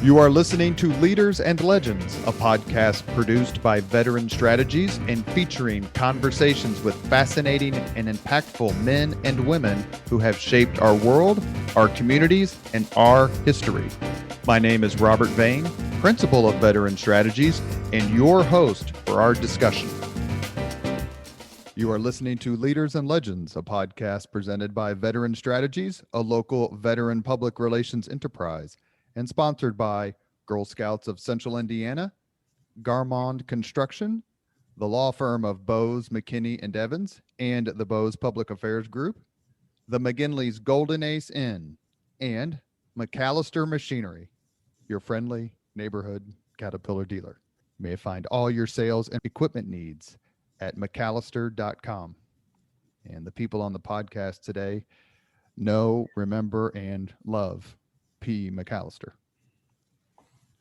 You are listening to Leaders and Legends, a podcast produced by Veteran Strategies and featuring conversations with fascinating and impactful men and women who have shaped our world, our communities, and our history. My name is Robert Vane, Principal of Veteran Strategies, and your host for our discussion. You are listening to Leaders and Legends, a podcast presented by Veteran Strategies, a local veteran public relations enterprise, and sponsored by Girl Scouts of Central Indiana, Garmond Construction, the law firm of Bose, McKinney, and Evans, and the Bose Public Affairs Group, the McGinley's Golden Ace Inn, and McAllister Machinery, your friendly neighborhood Caterpillar dealer. You may find all your sales and equipment needs at McAllister.com. And the people on the podcast today know, remember, and love P. McAllister.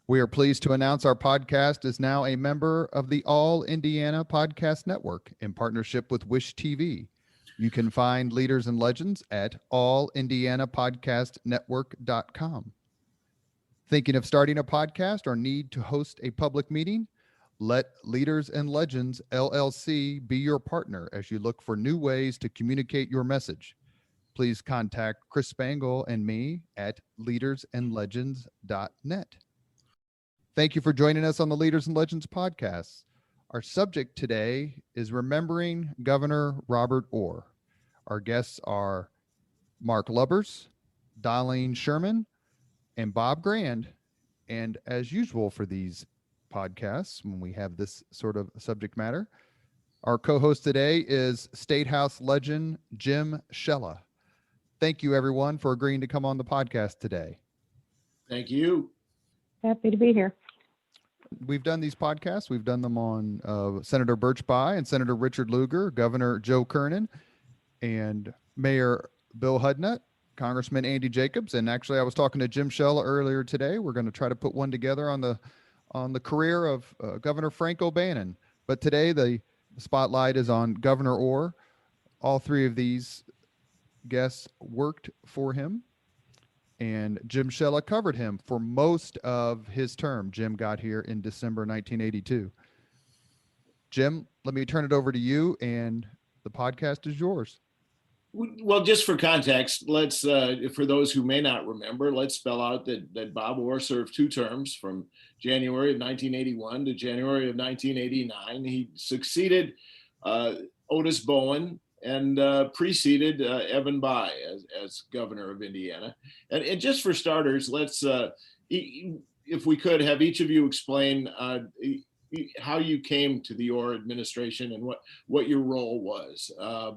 We are pleased to announce our podcast is now a member of the All Indiana Podcast Network in partnership with Wish TV. You can find Leaders and Legends at allindianapodcastnetwork.com. Thinking of starting a podcast or need to host a public meeting? Let Leaders and Legends LLC be your partner as you look for new ways to communicate your message. Please contact Chris Spangle and me at leadersandlegends.net. Thank you for joining us on the Leaders and Legends podcast. Our subject today is remembering Governor Robert Orr. Our guests are Mark Lubbers, Dollyne Sherman, and Bob Grand. And as usual for these podcasts, when we have this sort of subject matter, our co-host today is State House legend Jim Shella. Thank you, everyone, for agreeing to come on the podcast today. Thank you. Happy to be here. We've done these podcasts. We've done them on Senator Birch Bayh and Senator Richard Lugar, Governor Joe Kernan, and Mayor Bill Hudnut, Congressman Andy Jacobs. And actually, I was talking to Jim Shella earlier today. We're going to try to put one together on the career of Governor Frank O'Bannon. But today, the spotlight is on Governor Orr. All three of these guests worked for him, and Jim Shella covered him for most of his term. Jim got here in December 1982. Jim, let me turn it over to you, and the podcast is yours. Well, just for context, let's, for those who may not remember, let's spell out that Bob Orr served two terms from January of 1981 to January of 1989. He succeeded Otis Bowen and preceded Evan Bayh as governor of Indiana. And just for starters, let's, if we could, have each of you explain how you came to the Orr administration and what your role was.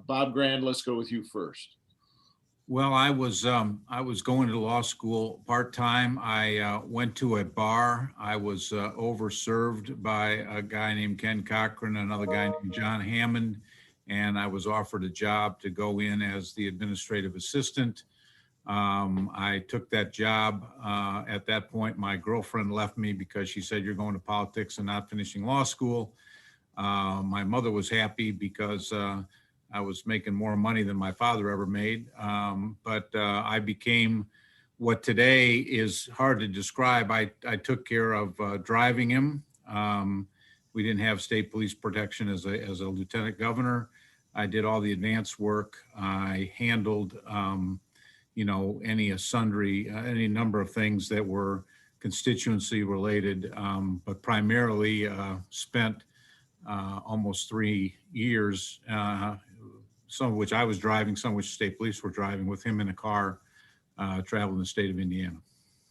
Bob Grand, let's go with you first. Well, I was going to law school part-time. I went to a bar. I was overserved by a guy named Ken Cochran, another guy named John Hammond, and I was offered a job to go in as the administrative assistant. I took that job. At that point, my girlfriend left me because she said, "You're going to politics and not finishing law school." My mother was happy because I was making more money than my father ever made. But I became what today is hard to describe. I took care of driving him. We didn't have state police protection as a lieutenant governor. I did all the advance work. I handled, any number of things that were constituency related, but primarily spent almost 3 years, some of which I was driving, some of which state police were driving, with him in a car, traveling the state of Indiana.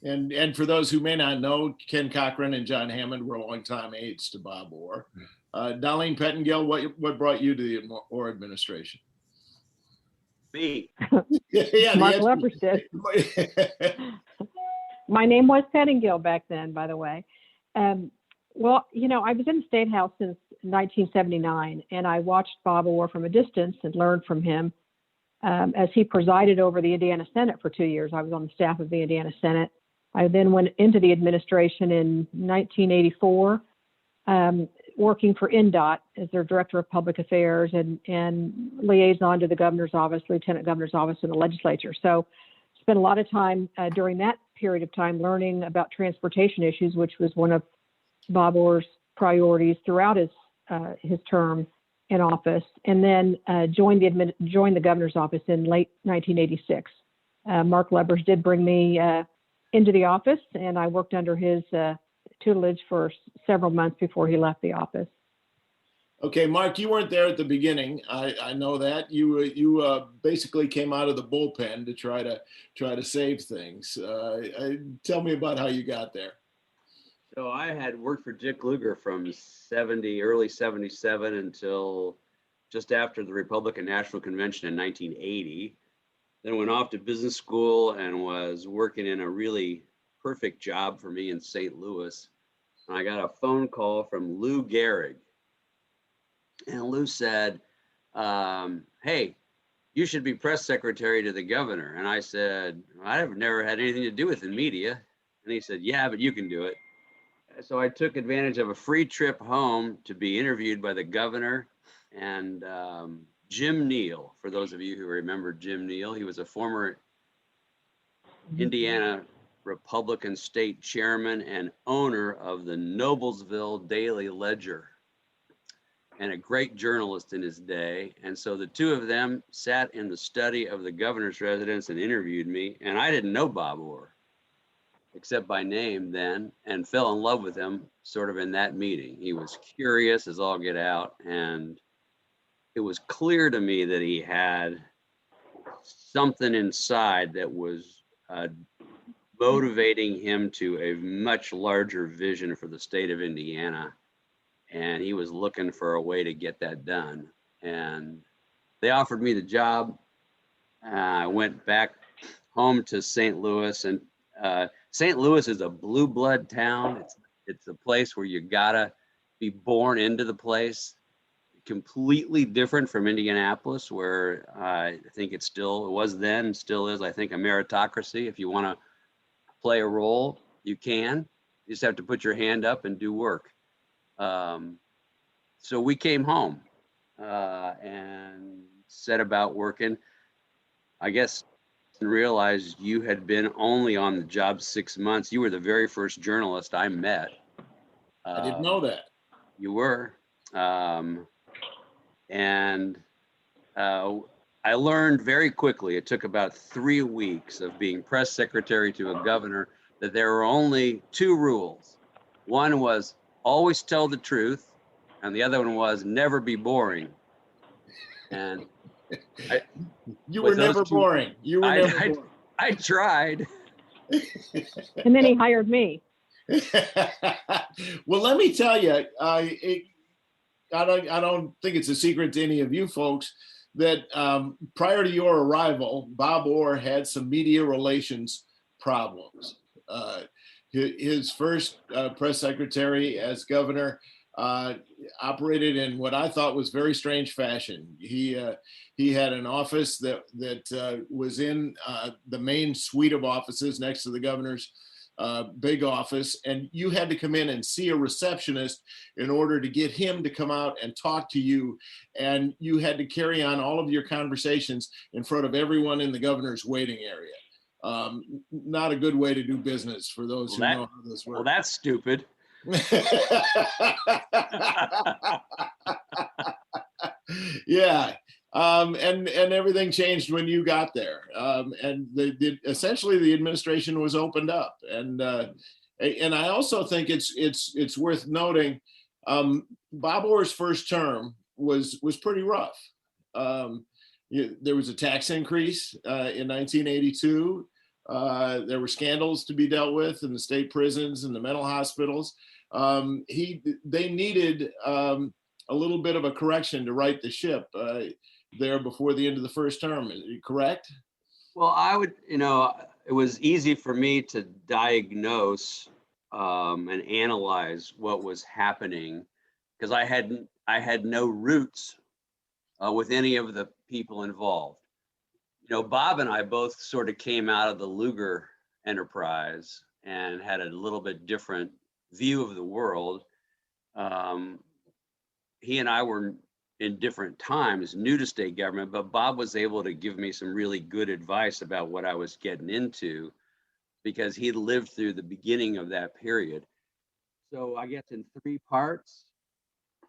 And for those who may not know, Ken Cochran and John Hammond were longtime aides to Bob Orr. Dollyne Pettengill, what brought you to the Orr administration? Me. Yeah, Mark Lubbers did. My name was Pettengill back then, by the way. Well, I was in the State House since 1979, and I watched Bob Orr from a distance and learned from him as he presided over the Indiana Senate for 2 years. I was on the staff of the Indiana Senate. I then went into the administration in 1984, working for NDOT as their Director of Public Affairs and liaison to the governor's office, lieutenant governor's office, and the legislature. So spent a lot of time during that period of time learning about transportation issues, which was one of Bob Orr's priorities throughout his term in office, and then joined the governor's office in late 1986. Mark Lubbers did bring me into the office, and I worked under his tutelage for several months before he left the office. Okay, Mark, you weren't there at the beginning. I know that you basically came out of the bullpen to try to save things. Tell me about how you got there. So I had worked for Dick Lugar from early 77 until just after the Republican National Convention in 1980. Then went off to business school and was working in a really perfect job for me in St. Louis. And I got a phone call from Lou Gehrig. And Lou said, hey, you should be press secretary to the governor. And I said, I've never had anything to do with the media. And he said, yeah, but you can do it. So I took advantage of a free trip home to be interviewed by the governor and Jim Neal. For those of you who remember Jim Neal, he was a former Indiana Republican state chairman and owner of the Noblesville Daily Ledger, and a great journalist in his day. And so the two of them sat in the study of the governor's residence and interviewed me. And I didn't know Bob Orr, except by name then, and fell in love with him sort of in that meeting. He was curious as all get out. And it was clear to me that he had something inside that was motivating him to a much larger vision for the state of Indiana. And he was looking for a way to get that done. And they offered me the job. I went back home to St. Louis, and St. Louis is a blue blood town. It's a place where you gotta be born into the place. Completely different from Indianapolis, where I think it was then, still is, I think, a meritocracy. If you wanna play a role, you can. You just have to put your hand up and do work. So we came home and set about working. I guess and realized you had been only on the job 6 months. You were the very first journalist I met. I didn't know that. You were. I learned very quickly, it took about 3 weeks of being press secretary to a governor, that there were only 2 rules. One was always tell the truth, and the other one was never be boring. And you were never boring. You were never boring. I tried. And then he hired me. Well, let me tell you, I don't think it's a secret to any of you folks that prior to your arrival, Bob Orr had some media relations problems. His first press secretary as governor operated in what I thought was very strange fashion. He had an office that was in the main suite of offices next to the governor's big office, and you had to come in and see a receptionist in order to get him to come out and talk to you, and you had to carry on all of your conversations in front of everyone in the governor's waiting area. Not a good way to do business for those who know how this works. Well, that's stupid. Yeah. And everything changed when you got there. And essentially the administration was opened up. And I also think it's worth noting, Bob Orr's first term was pretty rough. There was a tax increase in 1982. There were scandals to be dealt with in the state prisons and the mental hospitals. They needed a little bit of a correction to right the ship there before the end of the first term. Is it correct? Well, it was easy for me to diagnose and analyze what was happening because I had no roots with any of the people involved. Bob and I both sort of came out of the Lugar enterprise and had a little bit different view of the world. He and I were in different times new to state government, but Bob was able to give me some really good advice about what I was getting into. because he lived through the beginning of that period. So I guess in 3 parts,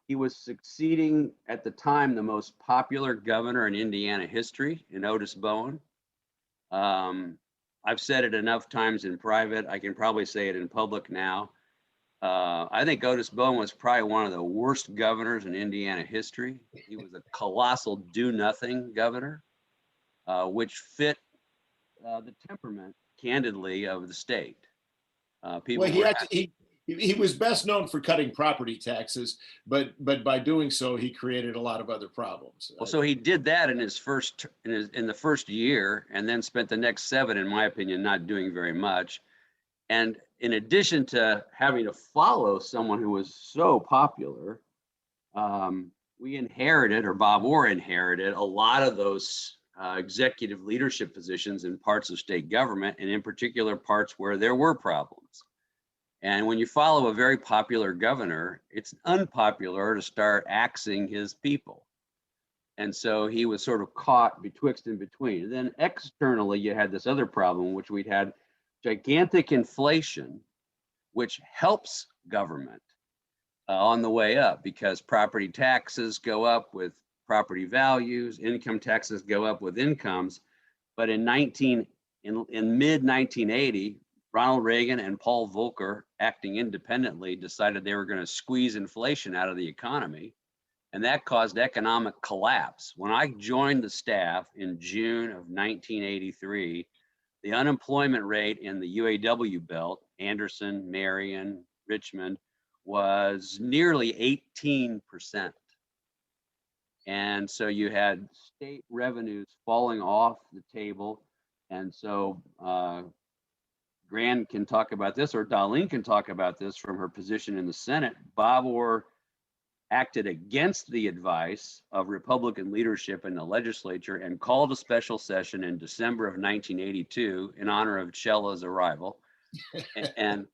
he was succeeding at the time the most popular governor in Indiana history, in Otis Bowen. I've said it enough times in private. I can probably say it in public now. I think Otis Bowen was probably one of the worst governors in Indiana history. He was a colossal do-nothing governor, which fit the temperament, candidly, of the state. People Well, he was best known for cutting property taxes, but by doing so, he created a lot of other problems. Well, so he did that in the first year, and then spent the next 7, in my opinion, not doing very much. And in addition to having to follow someone who was so popular, we inherited, or Bob Orr inherited, a lot of those executive leadership positions in parts of state government, and in particular parts where there were problems. And when you follow a very popular governor, it's unpopular to start axing his people. And so he was sort of caught betwixt and between. And then externally, you had this other problem, which we'd had gigantic inflation, which helps government on the way up, because property taxes go up with property values, income taxes go up with incomes. But in mid 1980, Ronald Reagan and Paul Volcker, acting independently, decided they were going to squeeze inflation out of the economy, and that caused economic collapse. When I joined the staff in June of 1983, the unemployment rate in the UAW belt, Anderson, Marion, Richmond, was nearly 18%. And so you had state revenues falling off the table. And so Gran can talk about this, or Dollyne can talk about this from her position in the Senate. Bob Orr acted against the advice of Republican leadership in the legislature and called a special session in December of 1982 in honor of Chella's arrival, and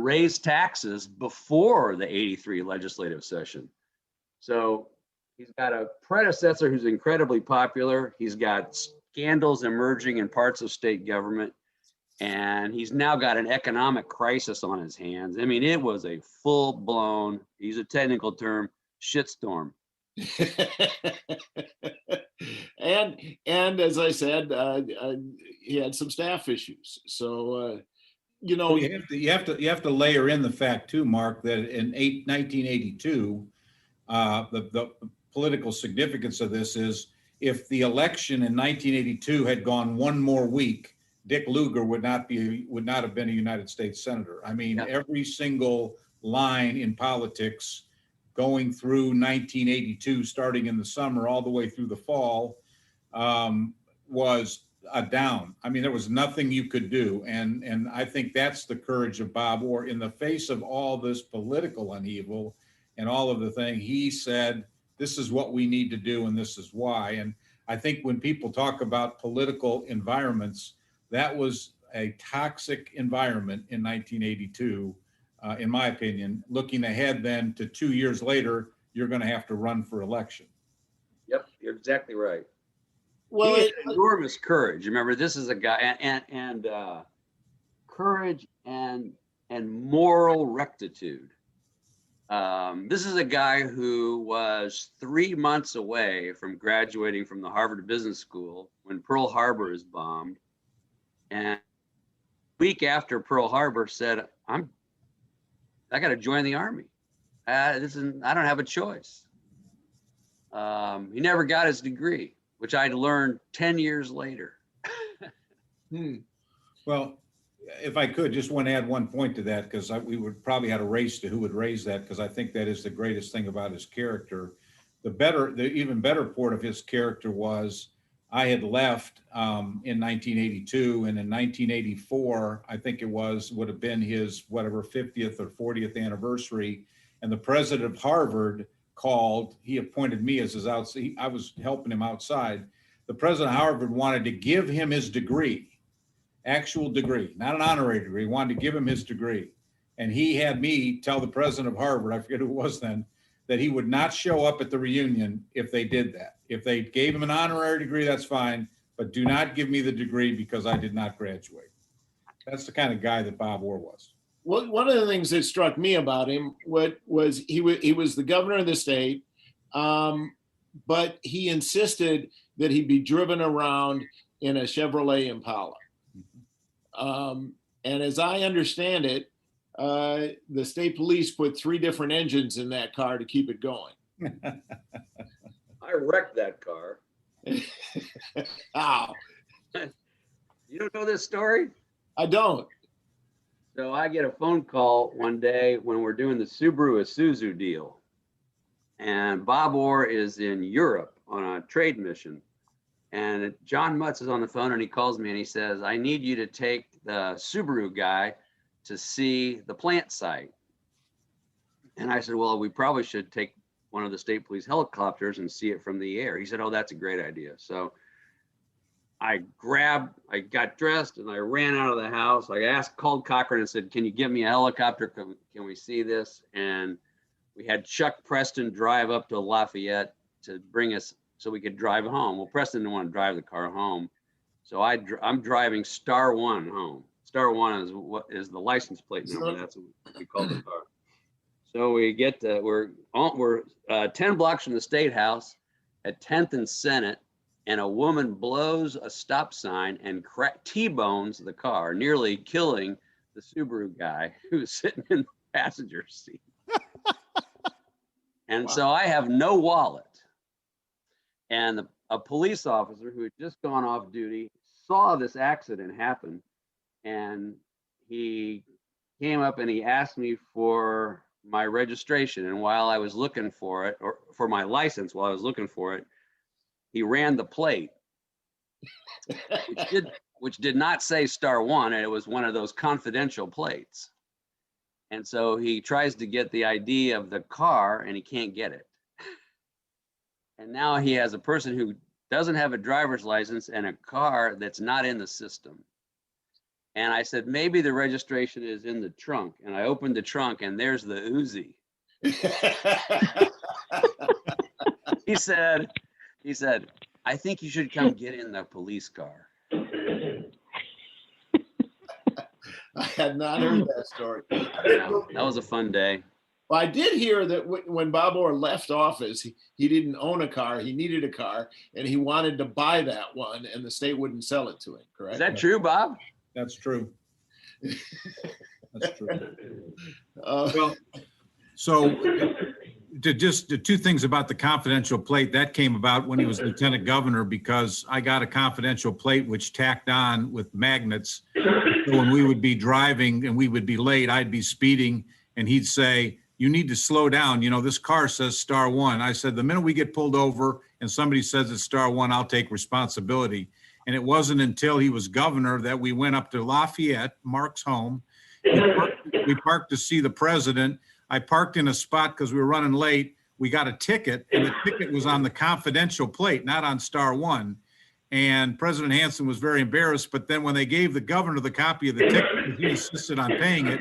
raised taxes before the 83 legislative session. So he's got a predecessor who's incredibly popular. He's got scandals emerging in parts of state government, and he's now got an economic crisis on his hands. I mean, it was a full-blown, use a technical term, shitstorm. and as I said, he had some staff issues. So you know, you have to layer in the fact too, Mark, that in 1982, the political significance of this is, if the election in 1982 had gone one more week, Dick Lugar would not have been a United States senator. I mean, Every single line in politics going through 1982, starting in the summer all the way through the fall, was a down. I mean, there was nothing you could do. And I think that's the courage of Bob Orr. In the face of all this political upheaval and all of the thing, he said, this is what we need to do, and this is why. And I think when people talk about political environments, that was a toxic environment in 1982, in my opinion. Looking ahead then to 2 years later, you're going to have to run for election. Yep, you're exactly right. Well, he had enormous courage. Remember, this is a guy, and courage and moral rectitude. This is a guy who was 3 months away from graduating from the Harvard Business School when Pearl Harbor is bombed. And a week after Pearl Harbor said, I got to join the Army. I don't have a choice. He never got his degree, which I learned 10 years later. Well, if I could, just want to add one point to that, because we would probably have a race to who would raise that, because I think that is the greatest thing about his character. The even better part of his character was, I had left in 1982, and in 1984, I think it would have been his 50th or 40th anniversary, and the president of Harvard called. He appointed me as his outside. I was helping him outside. The president of Harvard wanted to give him his degree, actual degree, not an honorary degree. He wanted to give him his degree, and he had me tell the president of Harvard, I forget who it was then, that he would not show up at the reunion if they did that. If they gave him an honorary degree, that's fine, but do not give me the degree because I did not graduate. That's the kind of guy that Bob Orr was. Well, one of the things that struck me about him was he was the governor of the state, but he insisted that he be driven around in a Chevrolet Impala. And as I understand it, the state police put 3 different engines in that car to keep it going. I wrecked that car. Wow. You don't know this story? I don't. So I get a phone call one day when we're doing the Subaru Isuzu deal. And Bob Orr is in Europe on a trade mission. And John Mutz is on the phone and he calls me and he says, I need you to take the Subaru guy to see the plant site. And I said, well, we probably should take one of the state police helicopters and see it from the air. He said, oh, that's a great idea. So I got dressed and I ran out of the house. I called Cochran and said, can you get me a helicopter? Can we see this? And we had Chuck Preston drive up to Lafayette to bring us so we could drive home. Well, Preston didn't want to drive the car home. So I'm driving Star One home. Star One is the license plate number. That's what we call the car. So we get to, we're 10 blocks from the State House at 10th and Senate, and a woman blows a stop sign and T-bones the car, nearly killing the Subaru guy who's sitting in the passenger seat. And wow. So I have no wallet. And a police officer who had just gone off duty saw this accident happen, and he came up and he asked me for my registration. And while I was looking for it, or for my license, while I was looking for it, he ran the plate, which did not say Star One, and it was one of those confidential plates. And so he tries to get the ID of the car and he can't get it. And now he has a person who doesn't have a driver's license and a car that's not in the system. And I said, maybe the registration is in the trunk. And I opened the trunk and there's the Uzi. He said, I think you should come get in the police car. I had not heard that story. Yeah, that was a fun day. Well, I did hear that when Bob Orr left office, he didn't own a car. He needed a car, and he wanted to buy that one, and the state wouldn't sell it to him, correct? Is that true, Bob? That's true. That's true. Well, so the 2 things about the confidential plate, that came about when he was lieutenant governor, because I got a confidential plate which tacked on with magnets. So when we would be driving and we would be late, I'd be speeding and he'd say, you need to slow down. You know, this car says Star One. I said, the minute we get pulled over and somebody says it's Star One, I'll take responsibility. And it wasn't until he was governor that we went up to Lafayette, Mark's home. We parked to see the president. I parked in a spot because we were running late. We got a ticket, and the ticket was on the confidential plate, not on Star One. And President Hansen was very embarrassed. But then when they gave the governor the copy of the ticket, he insisted on paying it.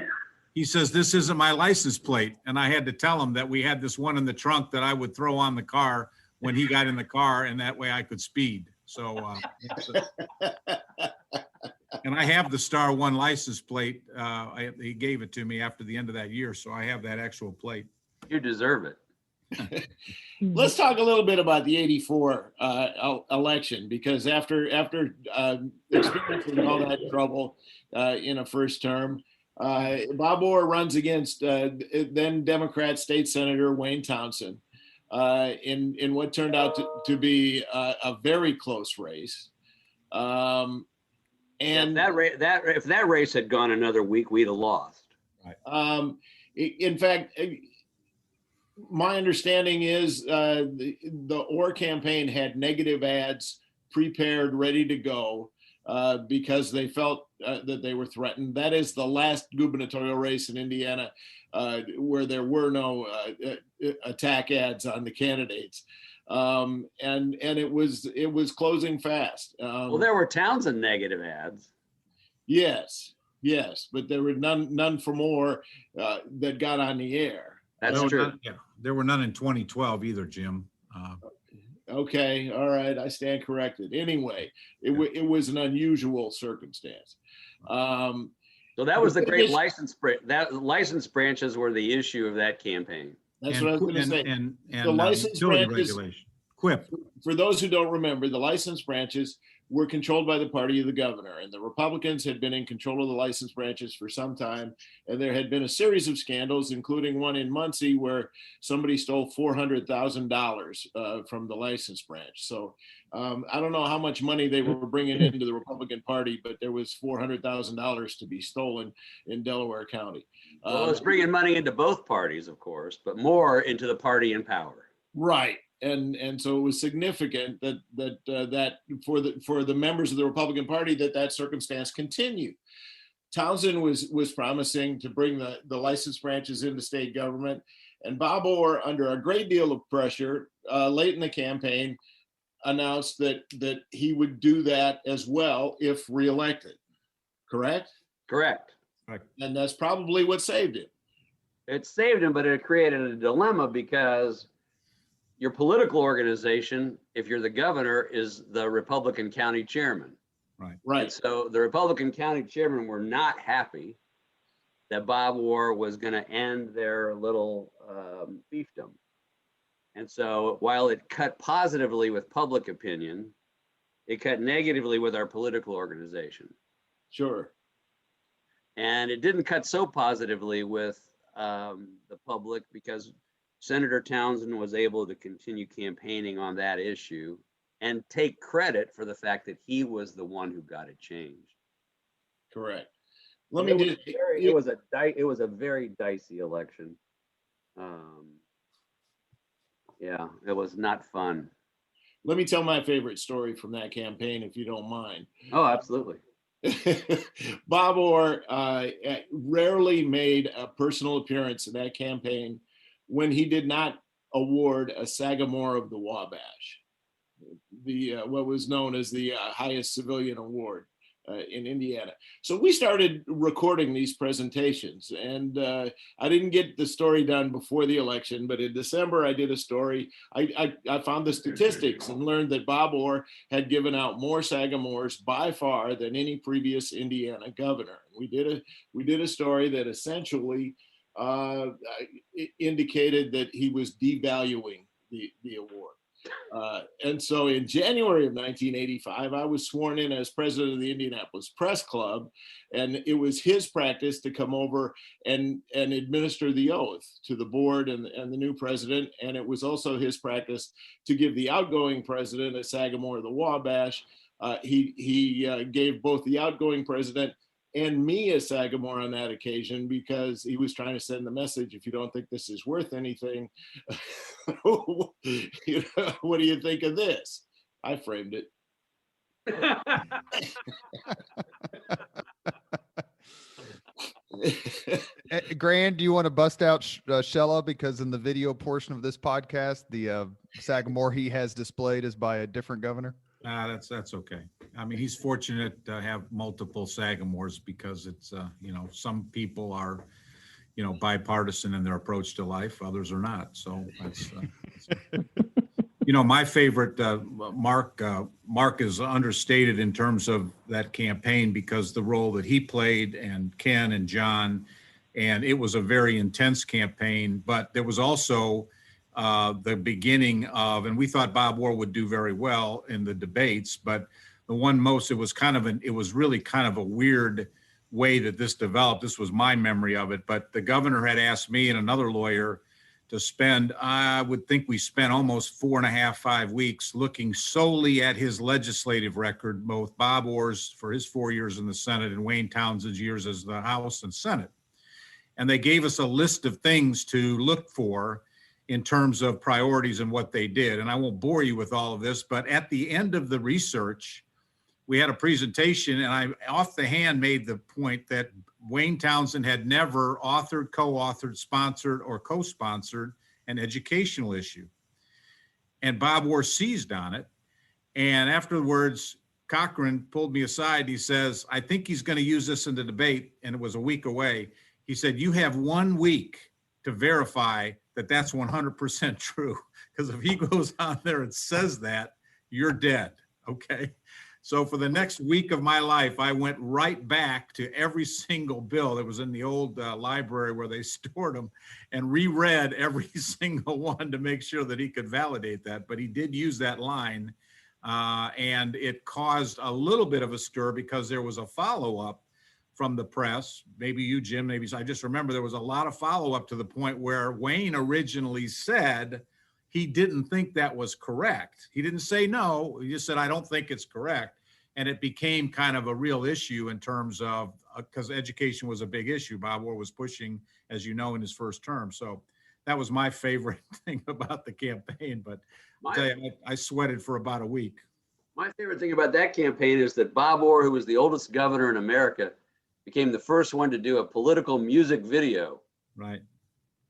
He says, this isn't my license plate. And I had to tell him that we had this one in the trunk that I would throw on the car when he got in the car, and that way I could speed. So, and I have the Star One license plate. He gave it to me after the end of that year. So I have that actual plate. You deserve it. Let's talk a little bit about the '84 election, because after experiencing all that trouble in a first term, Bob Orr runs against then Democrat State Senator Wayne Townsend in what turned out to be a very close race. And if that race had gone another week, we'd have lost. Right. In fact, my understanding is the Orr campaign had negative ads prepared, ready to go, because they felt that they were threatened. That is the last gubernatorial race in Indiana where there were no attack ads on the candidates, and it was closing fast. Well, there were Townsend negative ads. Yes, but there were none from Orr that got on the air. That's true. There were none in 2012 either, Jim. Okay, all right, I stand corrected. Anyway, it was an unusual circumstance. So that was the great license. That license branches were the issue of that campaign. That's what I was going to say. And The license utility branches, regulation. Quip. for those who don't remember, the license branches were controlled by the party of the governor, and the Republicans had been in control of the license branches for some time. And there had been a series of scandals, including one in Muncie where somebody stole $400,000 from the license branch. So I don't know how much money they were bringing into the Republican Party, but there was $400,000 to be stolen in Delaware County. Well, it's bringing money into both parties, of course, but more into the party in power. Right. And so it was significant that for the members of the Republican Party that circumstance continued. Townsend was promising to bring the license branches into state government, and Bob Orr, under a great deal of pressure late in the campaign, announced that he would do that as well if reelected. Correct? Correct. And that's probably what saved him. It saved him, but it created a dilemma because your political organization, if you're the governor, is the Republican county chairman. Right. And so the Republican county chairman were not happy that Bob Orr was going to end their little fiefdom. And so while it cut positively with public opinion, it cut negatively with our political organization. Sure. And it didn't cut so positively with the public because Senator Townsend was able to continue campaigning on that issue and take credit for the fact that he was the one who got it changed. Correct. It was a very dicey election. Yeah, it was not fun. Let me tell my favorite story from that campaign, if you don't mind. Oh, absolutely. Bob Orr rarely made a personal appearance in that campaign when he did not award a Sagamore of the Wabash, what was known as the highest civilian award in Indiana. So we started recording these presentations, and I didn't get the story done before the election, but in December I did a story. I found the statistics and learned that Bob Orr had given out more Sagamores by far than any previous Indiana governor. We did a story that essentially indicated that he was devaluing the award. And so in January of 1985, I was sworn in as president of the Indianapolis Press Club, and it was his practice to come over and administer the oath to the board and the new president. And it was also his practice to give the outgoing president a Sagamore of the Wabash. He gave both the outgoing president and me a Sagamore on that occasion because he was trying to send the message: if you don't think this is worth anything, what do you think of this? I framed it. Grand, do you want to bust out Shella? Because in the video portion of this podcast, the Sagamore he has displayed is by a different governor. That's okay. I mean, he's fortunate to have multiple Sagamores because it's, some people are, bipartisan in their approach to life. Others are not. So that's my favorite, Mark is understated in terms of that campaign because the role that he played, and Ken and John, and it was a very intense campaign, but there was also the beginning of, and we thought Bob Orr would do very well in the debates, but the one most, it was really kind of a weird way that this developed. This was my memory of it, but the governor had asked me and another lawyer to spend, I would think we spent almost 4.5, 5 weeks looking solely at his legislative record, both Bob Orr's for his 4 years in the Senate and Wayne Townsend's years as the House and Senate. And they gave us a list of things to look for in terms of priorities and what they did. And I won't bore you with all of this, but at the end of the research, we had a presentation, and I off the hand made the point that Wayne Townsend had never authored, co-authored, sponsored, or co-sponsored an educational issue. And Bob Orr seized on it. And afterwards, Cochran pulled me aside and he says, I think he's going to use this in the debate. And it was a week away. He said, you have 1 week to verify that that's 100% true. Because if he goes on there and says that, you're dead. Okay. So for the next week of my life, I went right back to every single bill that was in the old library where they stored them and reread every single one to make sure that he could validate that. But he did use that line, and it caused a little bit of a stir because there was a follow-up from the press. Maybe you, Jim, maybe I just remember there was a lot of follow-up to the point where Wayne originally said he didn't think that was correct. He didn't say no. He just said, I don't think it's correct. And it became kind of a real issue in terms of, because education was a big issue. Bob Orr was pushing, as you know, in his first term. So that was my favorite thing about the campaign. But I'll tell you, I sweated for about a week. My favorite thing about that campaign is that Bob Orr, who was the oldest governor in America, became the first one to do a political music video. Right.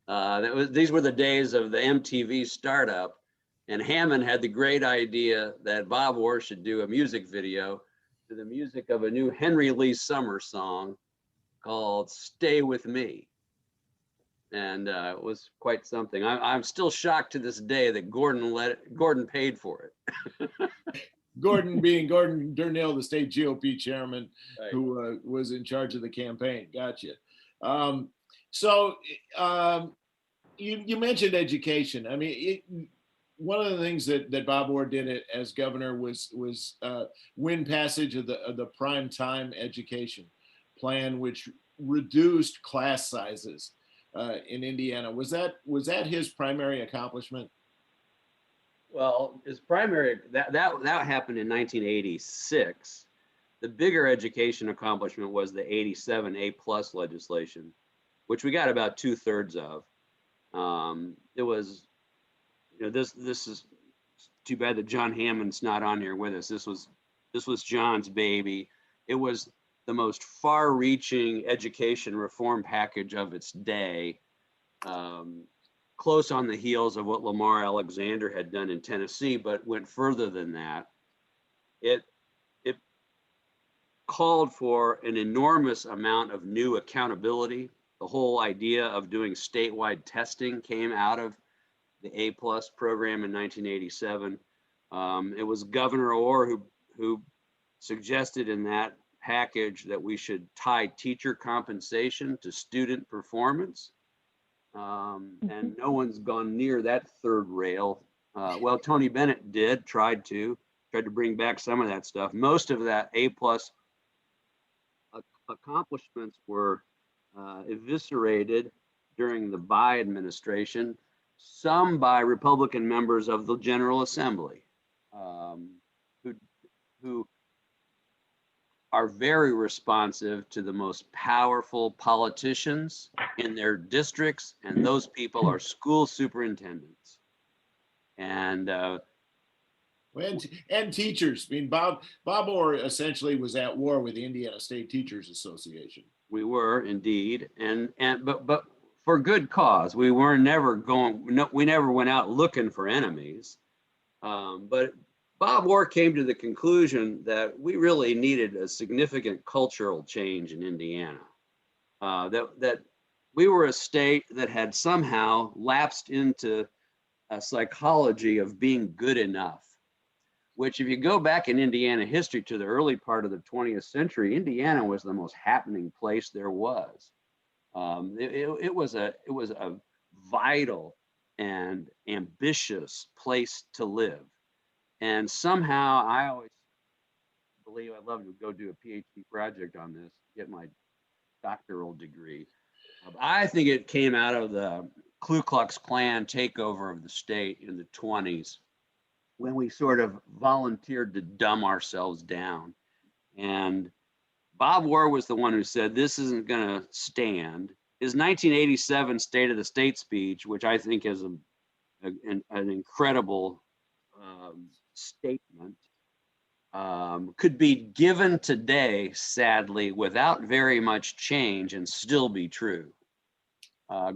These were the days of the MTV startup, and Hammond had the great idea that Bob Orr should do a music video to the music of a new Henry Lee Summers song called "Stay With Me," and it was quite something. I'm still shocked to this day that Gordon paid for it. Gordon being Gordon Durnill, the state GOP chairman, Right. who was in charge of the campaign. Gotcha. You mentioned education. I mean, one of the things that Bob Orr did as governor was win passage of the prime time education plan, which reduced class sizes in Indiana. Was that his primary accomplishment? Well, his primary, that happened in 1986. The bigger education accomplishment was the 87 A+ legislation, which we got about 2/3 of. It was, this is too bad that John Hammond's not on here with us. This was John's baby. It was the most far-reaching education reform package of its day. Close on the heels of what Lamar Alexander had done in Tennessee, but went further than that. It called for an enormous amount of new accountability. The whole idea of doing statewide testing came out of the A+ program in 1987. It was Governor Orr who suggested in that package that we should tie teacher compensation to student performance. And no one's gone near that third rail. Well, Tony Bennett tried to bring back some of that stuff. Most of that A+ accomplishments were eviscerated during the Bayh administration, some by Republican members of the General Assembly, who are very responsive to the most powerful politicians in their districts, and those people are school superintendents. And teachers. I mean, Bob Orr essentially was at war with the Indiana State Teachers Association. We were indeed, but for good cause. We never went out looking for enemies. But Bob Orr came to the conclusion that we really needed a significant cultural change in Indiana. That we were a state that had somehow lapsed into a psychology of being good enough, which if you go back in Indiana history to the early part of the 20th century, Indiana was the most happening place there was. It was a vital and ambitious place to live. And somehow I always believe I'd love to go do a PhD project on this, get my doctoral degree. I think it came out of the Ku Klux Klan takeover of the state in the 20s, when we sort of volunteered to dumb ourselves down. And Bob Orr was the one who said, this isn't going to stand. His 1987 State of the State speech, which I think is an incredible statement, could be given today, sadly, without very much change and still be true.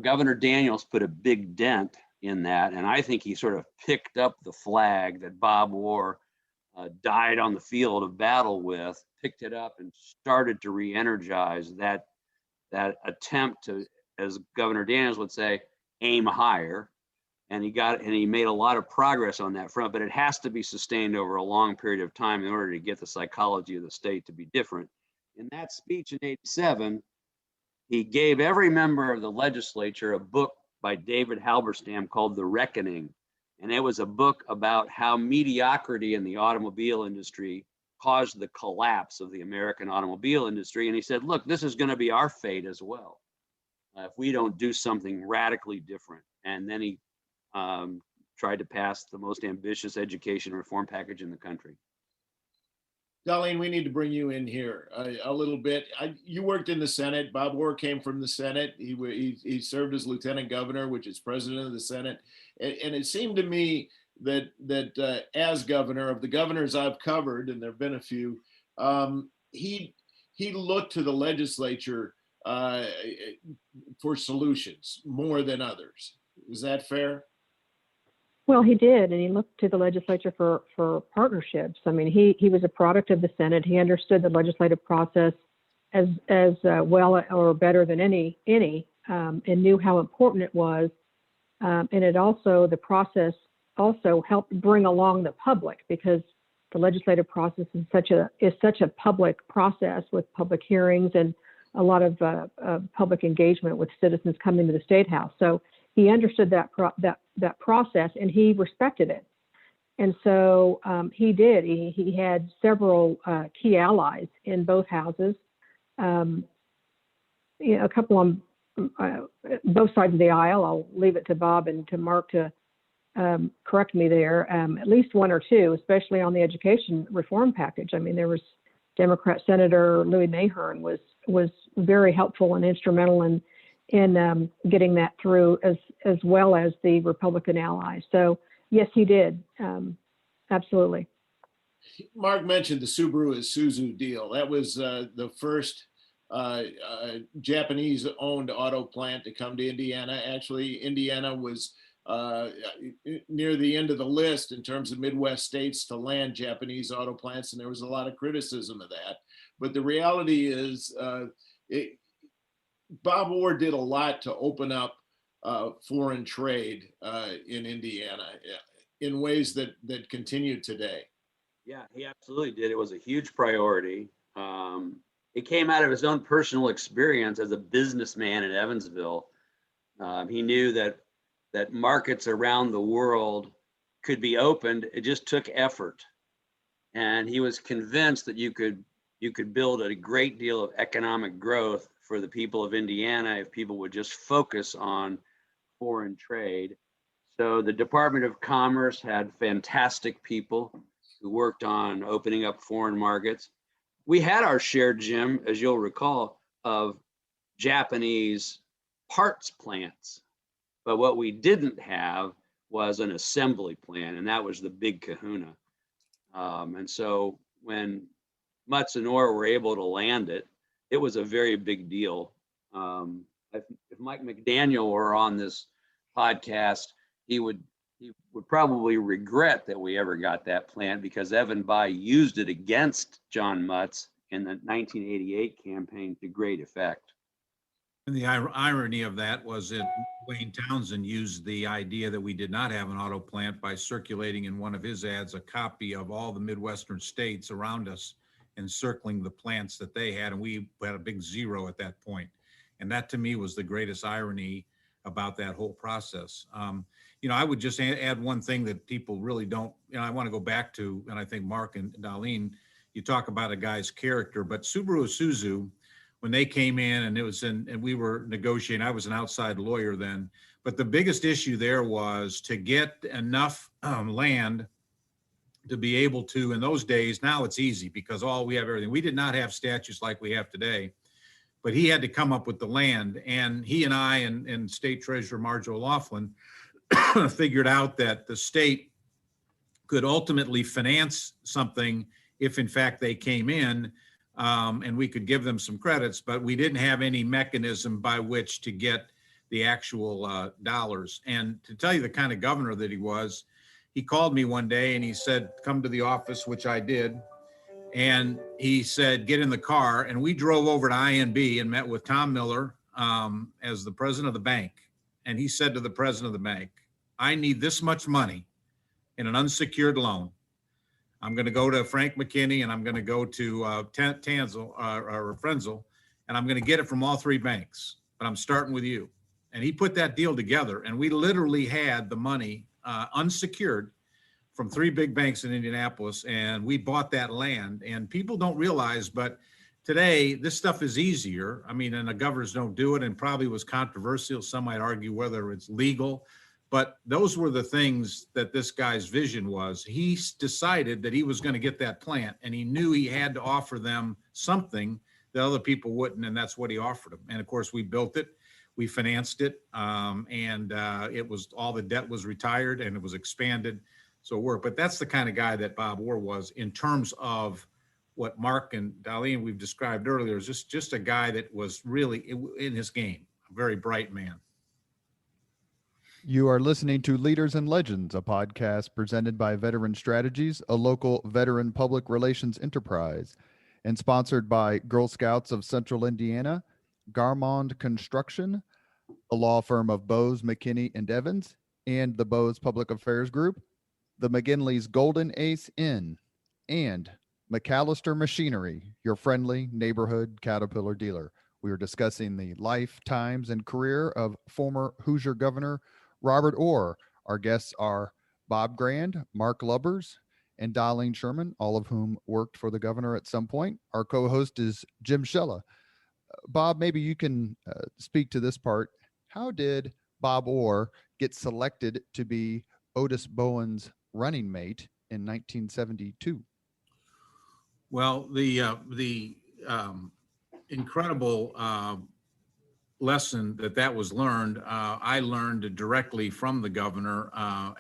Governor Daniels put a big dent in that, and I think he sort of picked up the flag that Bob Orr died on the field of battle with, picked it up and started to re-energize that attempt to, as Governor Daniels would say, aim higher. and he made a lot of progress on that front, but it has to be sustained over a long period of time in order to get the psychology of the state to be different. In that speech in '87, he gave every member of the legislature a book by David Halberstam called The Reckoning. And it was a book about how mediocrity in the automobile industry caused the collapse of the American automobile industry. And he said, look, this is going to be our fate as well if we don't do something radically different. And then he tried to pass the most ambitious education reform package in the country. Dollyne, we need to bring you in here a little bit. You worked in the Senate. Bob Orr came from the Senate. He served as lieutenant governor, which is president of the Senate. And it seemed to me that as governor, of the governors I've covered, and there have been a few, he looked to the legislature for solutions more than others. Is that fair? Well, he did, and he looked to the legislature for partnerships. I mean, he was a product of the Senate. He understood the legislative process as well or better than any, and knew how important it was. And it also, the process also helped bring along the public, because the legislative process is such a public process with public hearings and a lot of public engagement with citizens coming to the State House. So he understood that process, and he respected it. And so he did. He had several key allies in both houses. A couple on both sides of the aisle. I'll leave it to Bob and to Mark to correct me there. At least one or two, especially on the education reform package. I mean, there was Democrat Senator Louis Mahern was very helpful and instrumental in getting that through, as well as the Republican allies. So yes, he did. Absolutely. Mark mentioned the Subaru Isuzu deal. That was the first Japanese-owned auto plant to come to Indiana. Actually, Indiana was near the end of the list in terms of Midwest states to land Japanese auto plants, and there was a lot of criticism of that. But the reality is, Bob Orr did a lot to open up foreign trade in Indiana in ways that continue today. Yeah, he absolutely did. It was a huge priority. It came out of his own personal experience as a businessman in Evansville. He knew that markets around the world could be opened. It just took effort. And he was convinced that you could build a great deal of economic growth for the people of Indiana if people would just focus on foreign trade. So the Department of Commerce had fantastic people who worked on opening up foreign markets. We had our share, Jim, as you'll recall, of Japanese parts plants. But what we didn't have was an assembly plant, and that was the big kahuna. And so when Mutz and Orr were able to land it, it was a very big deal. If Mike McDaniel were on this podcast, he would probably regret that we ever got that plant, because Evan Bayh used it against John Mutz in the 1988 campaign to great effect. And the irony of that was that Wayne Townsend used the idea that we did not have an auto plant by circulating in one of his ads a copy of all the Midwestern states around us and circling the plants that they had, and we had a big zero at that point. And that to me was the greatest irony about that whole process. I would just add one thing that people really don't, I want to go back to, and I think Mark and Dollyne, you talk about a guy's character, but Subaru Isuzu, when they came in and we were negotiating, I was an outside lawyer then, but the biggest issue there was to get enough land to be able to, in those days, now it's easy because we have everything. We did not have statutes like we have today, but he had to come up with the land. And he and I and State Treasurer Marge O'Loughlin figured out that the state could ultimately finance something if in fact they came in, and we could give them some credits, but we didn't have any mechanism by which to get the actual dollars. And to tell you the kind of governor that he was, he called me one day and he said, come to the office, which I did. And he said, get in the car. And we drove over to INB and met with Tom Miller as the president of the bank. And he said to the president of the bank, I need this much money in an unsecured loan. I'm going to go to Frank McKinney and I'm going to go to Tanzel or Frenzel, and I'm going to get it from all three banks, but I'm starting with you. And he put that deal together, and we literally had the money unsecured from three big banks in Indianapolis, and we bought that land. And people don't realize, but today this stuff is easier. I mean, and the governors don't do it, and probably was controversial. Some might argue whether it's legal, but those were the things that this guy's vision was. He decided that he was going to get that plant, and he knew he had to offer them something that other people wouldn't, and that's what he offered them. And of course, we built it, we financed it, and it was, all the debt was retired and it was expanded. So it worked. But that's the kind of guy that Bob Orr was in terms of what Mark and Dollyne we've described earlier, is just a guy that was really in his game, a very bright man. You are listening to Leaders and Legends, a podcast presented by Veteran Strategies, a local veteran public relations enterprise, and sponsored by Girl Scouts of Central Indiana, Garmond Construction, a law firm of Bose, McKinney, and Evans, and the Bose Public Affairs Group, the McGinley's Golden Ace Inn, and McAllister Machinery, your friendly neighborhood Caterpillar dealer. We are discussing the life, times, and career of former Hoosier Governor Robert Orr. Our guests are Bob Grand, Mark Lubbers, and Dollyne Sherman, all of whom worked for the governor at some point. Our co-host is Jim Shella. Bob, maybe you can speak to this part. How did Bob Orr get selected to be Otis Bowen's running mate in 1972? Well, the incredible lesson that was learned, I learned directly from the governor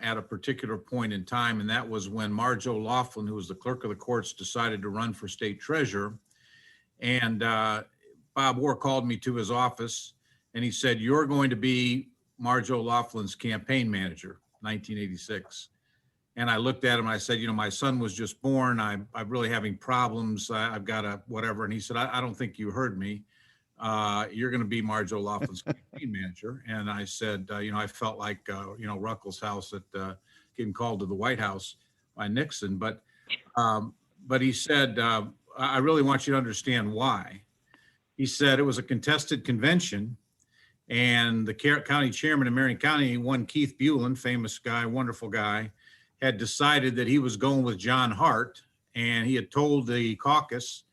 at a particular point in time, and that was when Marge O'Laughlin, who was the clerk of the courts, decided to run for state treasurer. And Bob Orr called me to his office, and he said, "You're going to be Marge O'Loughlin's campaign manager," 1986. And I looked at him and I said, "My son was just born. I'm really having problems. I've got a whatever." And he said, I don't think you heard me. You're going to be Marge O'Loughlin's campaign manager." And I said, I felt like, Ruckelshaus house at getting called to the White House by Nixon. But he said, "I really want you to understand why." He said it was a contested convention, and the county chairman of Marion County, one Keith Bulin, famous guy, wonderful guy, had decided that he was going with John Hart, and he had told the caucus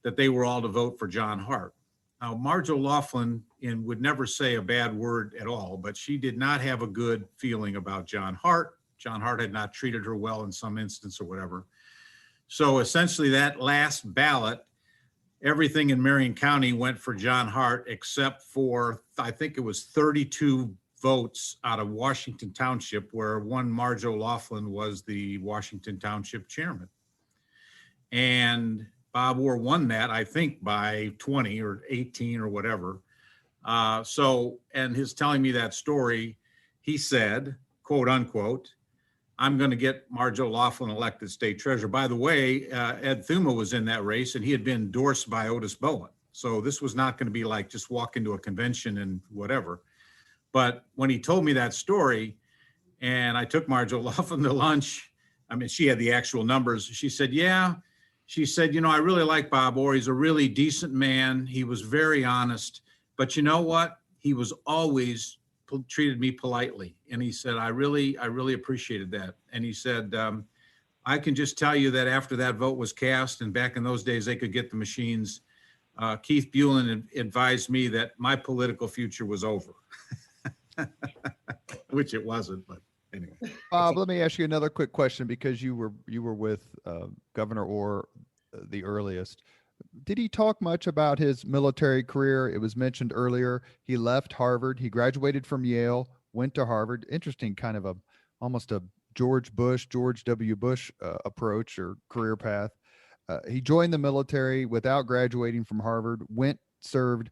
that they were all to vote for John Hart. Now, Marge O'Laughlin would never say a bad word at all, but she did not have a good feeling about John Hart. John Hart had not treated her well in some instance or whatever. So essentially that last ballot, everything in Marion County went for John Hart except for, I think it was 32 votes out of Washington Township, where one Marge O'Laughlin was the Washington Township chairman. And Bob Orr won that, I think, by 20 or 18 or whatever. And his telling me that story, he said, quote unquote, "I'm going to get Marge O'Laughlin elected state treasurer." By the way, Ed Thuma was in that race, and he had been endorsed by Otis Bowen. So this was not going to be like just walk into a convention and whatever. But when he told me that story, and I took Marge O'Laughlin to lunch, I mean, she had the actual numbers. She said, "Yeah." She said, "I really like Bob Orr. He's a really decent man. He was very honest. But you know what? He was always treated me politely." And he said, I really appreciated that. And he said, "I can just tell you that after that vote was cast, and back in those days they could get the machines, Keith Bulin advised me that my political future was over." Which it wasn't, but anyway. Bob, let me ask you another quick question, because you were with Governor Orr the earliest. Did he talk much about his military career? It was mentioned earlier. He left Harvard. He graduated from Yale, went to Harvard. Interesting, kind of almost a George W. Bush approach or career path. He joined the military without graduating from Harvard, served,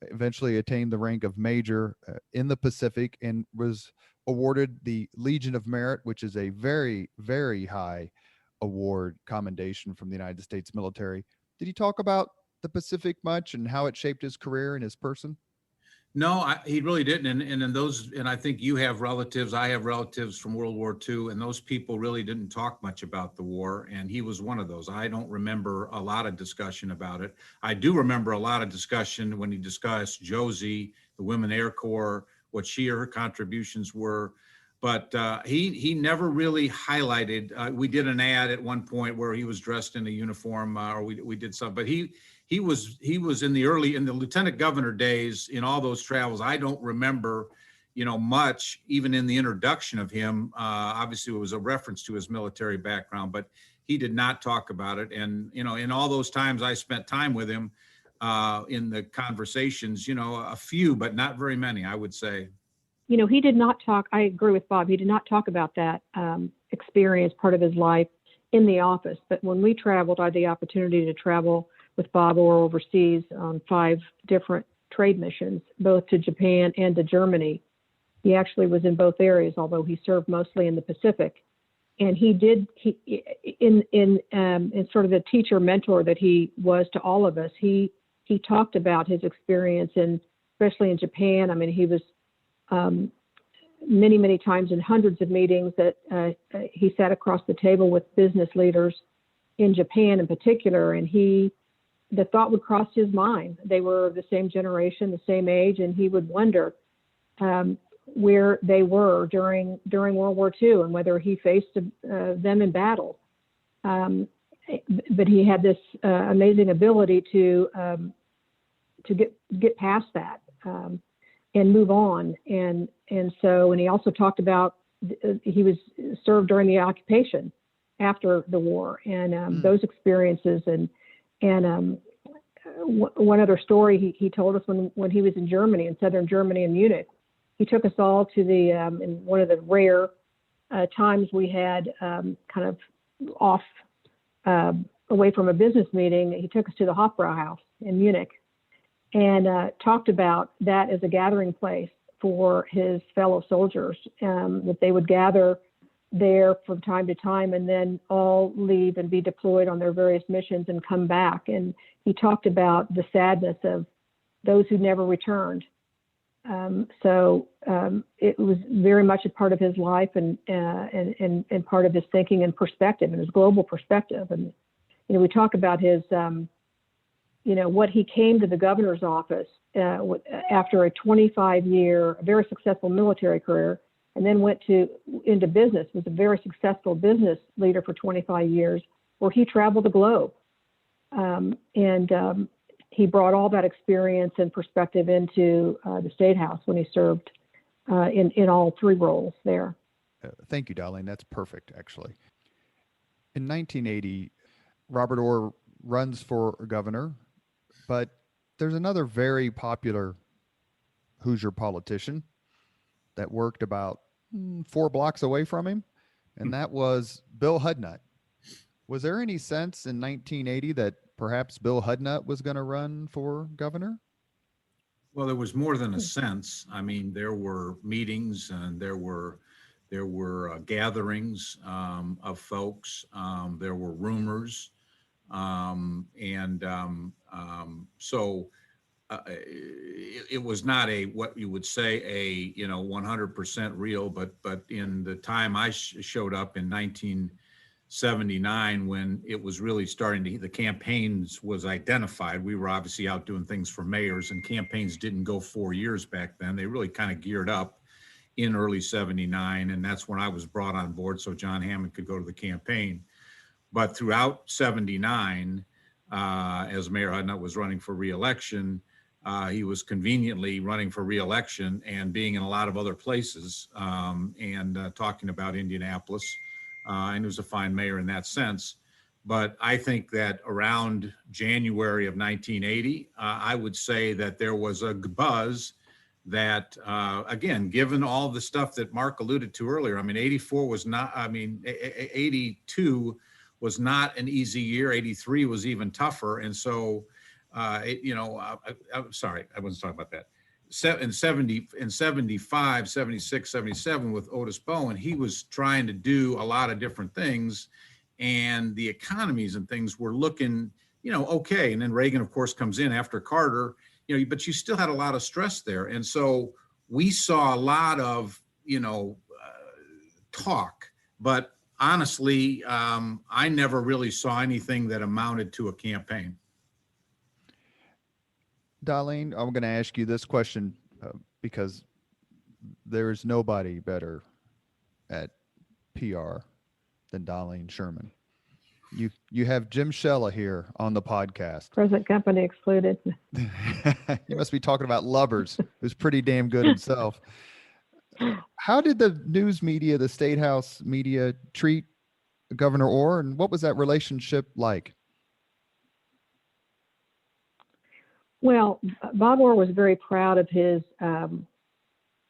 eventually attained the rank of major in the Pacific, and was awarded the Legion of Merit, which is a very, very high award commendation from the United States military. Did he talk about the Pacific much and how it shaped his career and his person? No, he really didn't. And I think you have relatives, I have relatives from World War II, and those people really didn't talk much about the war. And he was one of those. I don't remember a lot of discussion about it. I do remember a lot of discussion when he discussed Josie, the Women Air Corps, what she or her contributions were. But he never really highlighted. We did an ad at one point where he was dressed in a uniform, or we did something. But he was in the lieutenant governor days in all those travels. I don't remember, much, even in the introduction of him. Obviously, it was a reference to his military background, but he did not talk about it. And in all those times I spent time with him, in the conversations, a few, but not very many, I would say. He did not talk. I agree with Bob. He did not talk about that experience, part of his life, in the office. But when we traveled, I had the opportunity to travel with Bob Orr overseas on 5 different trade missions, both to Japan and to Germany. He actually was in both areas, although he served mostly in the Pacific. And in sort of the teacher mentor that he was to all of us, he talked about his experience, and especially in Japan. I mean, he was many, many times in hundreds of meetings that he sat across the table with business leaders in Japan in particular, and the thought would cross his mind. They were the same generation, the same age, and he would wonder where they were during World War II and whether he faced them in battle. But he had this amazing ability to get past that and move on. And so, and he also talked about he was served during the occupation after the war, and those experiences. And one other story he told us when he was in Germany, in southern Germany, in Munich. He took us all to in one of the rare times we had kind of off away from a business meeting. He took us to the Hofbrauhaus in Munich and talked about that as a gathering place for his fellow soldiers, that they would gather there from time to time and then all leave and be deployed on their various missions and come back. And he talked about the sadness of those who never returned. So it was very much a part of his life and part of his thinking and perspective and his global perspective. And, we talk about his, what he came to the governor's office after a 25-year, very successful military career, and then went into business, was a very successful business leader for 25 years, where he traveled the globe. He brought all that experience and perspective into the State House when he served in all 3 roles there. Thank you, Dollyne. That's perfect, actually. In 1980, Robert Orr runs for governor, but there's another very popular Hoosier politician that worked about 4 blocks away from him, and that was Bill Hudnut. Was there any sense in 1980 that perhaps Bill Hudnut was going to run for governor? Well, there was more than a sense. I mean, there were meetings and there were gatherings of folks. There were rumors, so it was not what you would say a 100% real. But in the time I showed up in 1979, when it was really starting the campaigns was identified. We were obviously out doing things for mayors, and campaigns didn't go 4 years back then. They really kind of geared up in early 79, and that's when I was brought on board so John Hammond could go to the campaign. But throughout 79, as Mayor Hudnut was running for re-election, he was conveniently running for re-election and being in a lot of other places and talking about Indianapolis. And he was a fine mayor in that sense. But I think that around January of 1980, I would say that there was a buzz that, again, given all the stuff that Mark alluded to earlier, I mean, 82 was not an easy year. 83 was even tougher. And so, I'm sorry, I wasn't talking about that. In 75, 76, 77 with Otis Bowen, he was trying to do a lot of different things, and the economies and things were looking, okay. And then Reagan, of course, comes in after Carter, but you still had a lot of stress there. And so we saw a lot of, talk, but honestly, I never really saw anything that amounted to a campaign. Dollyne, I'm going to ask you this question because there's nobody better at PR than Dollyne Sherman. You have Jim Shella here on the podcast. Present company excluded. You must be talking about Lubbers, who's pretty damn good himself. How did the news media, the State House media, treat Governor Orr, and what was that relationship like? Well, Bob Orr was very proud of his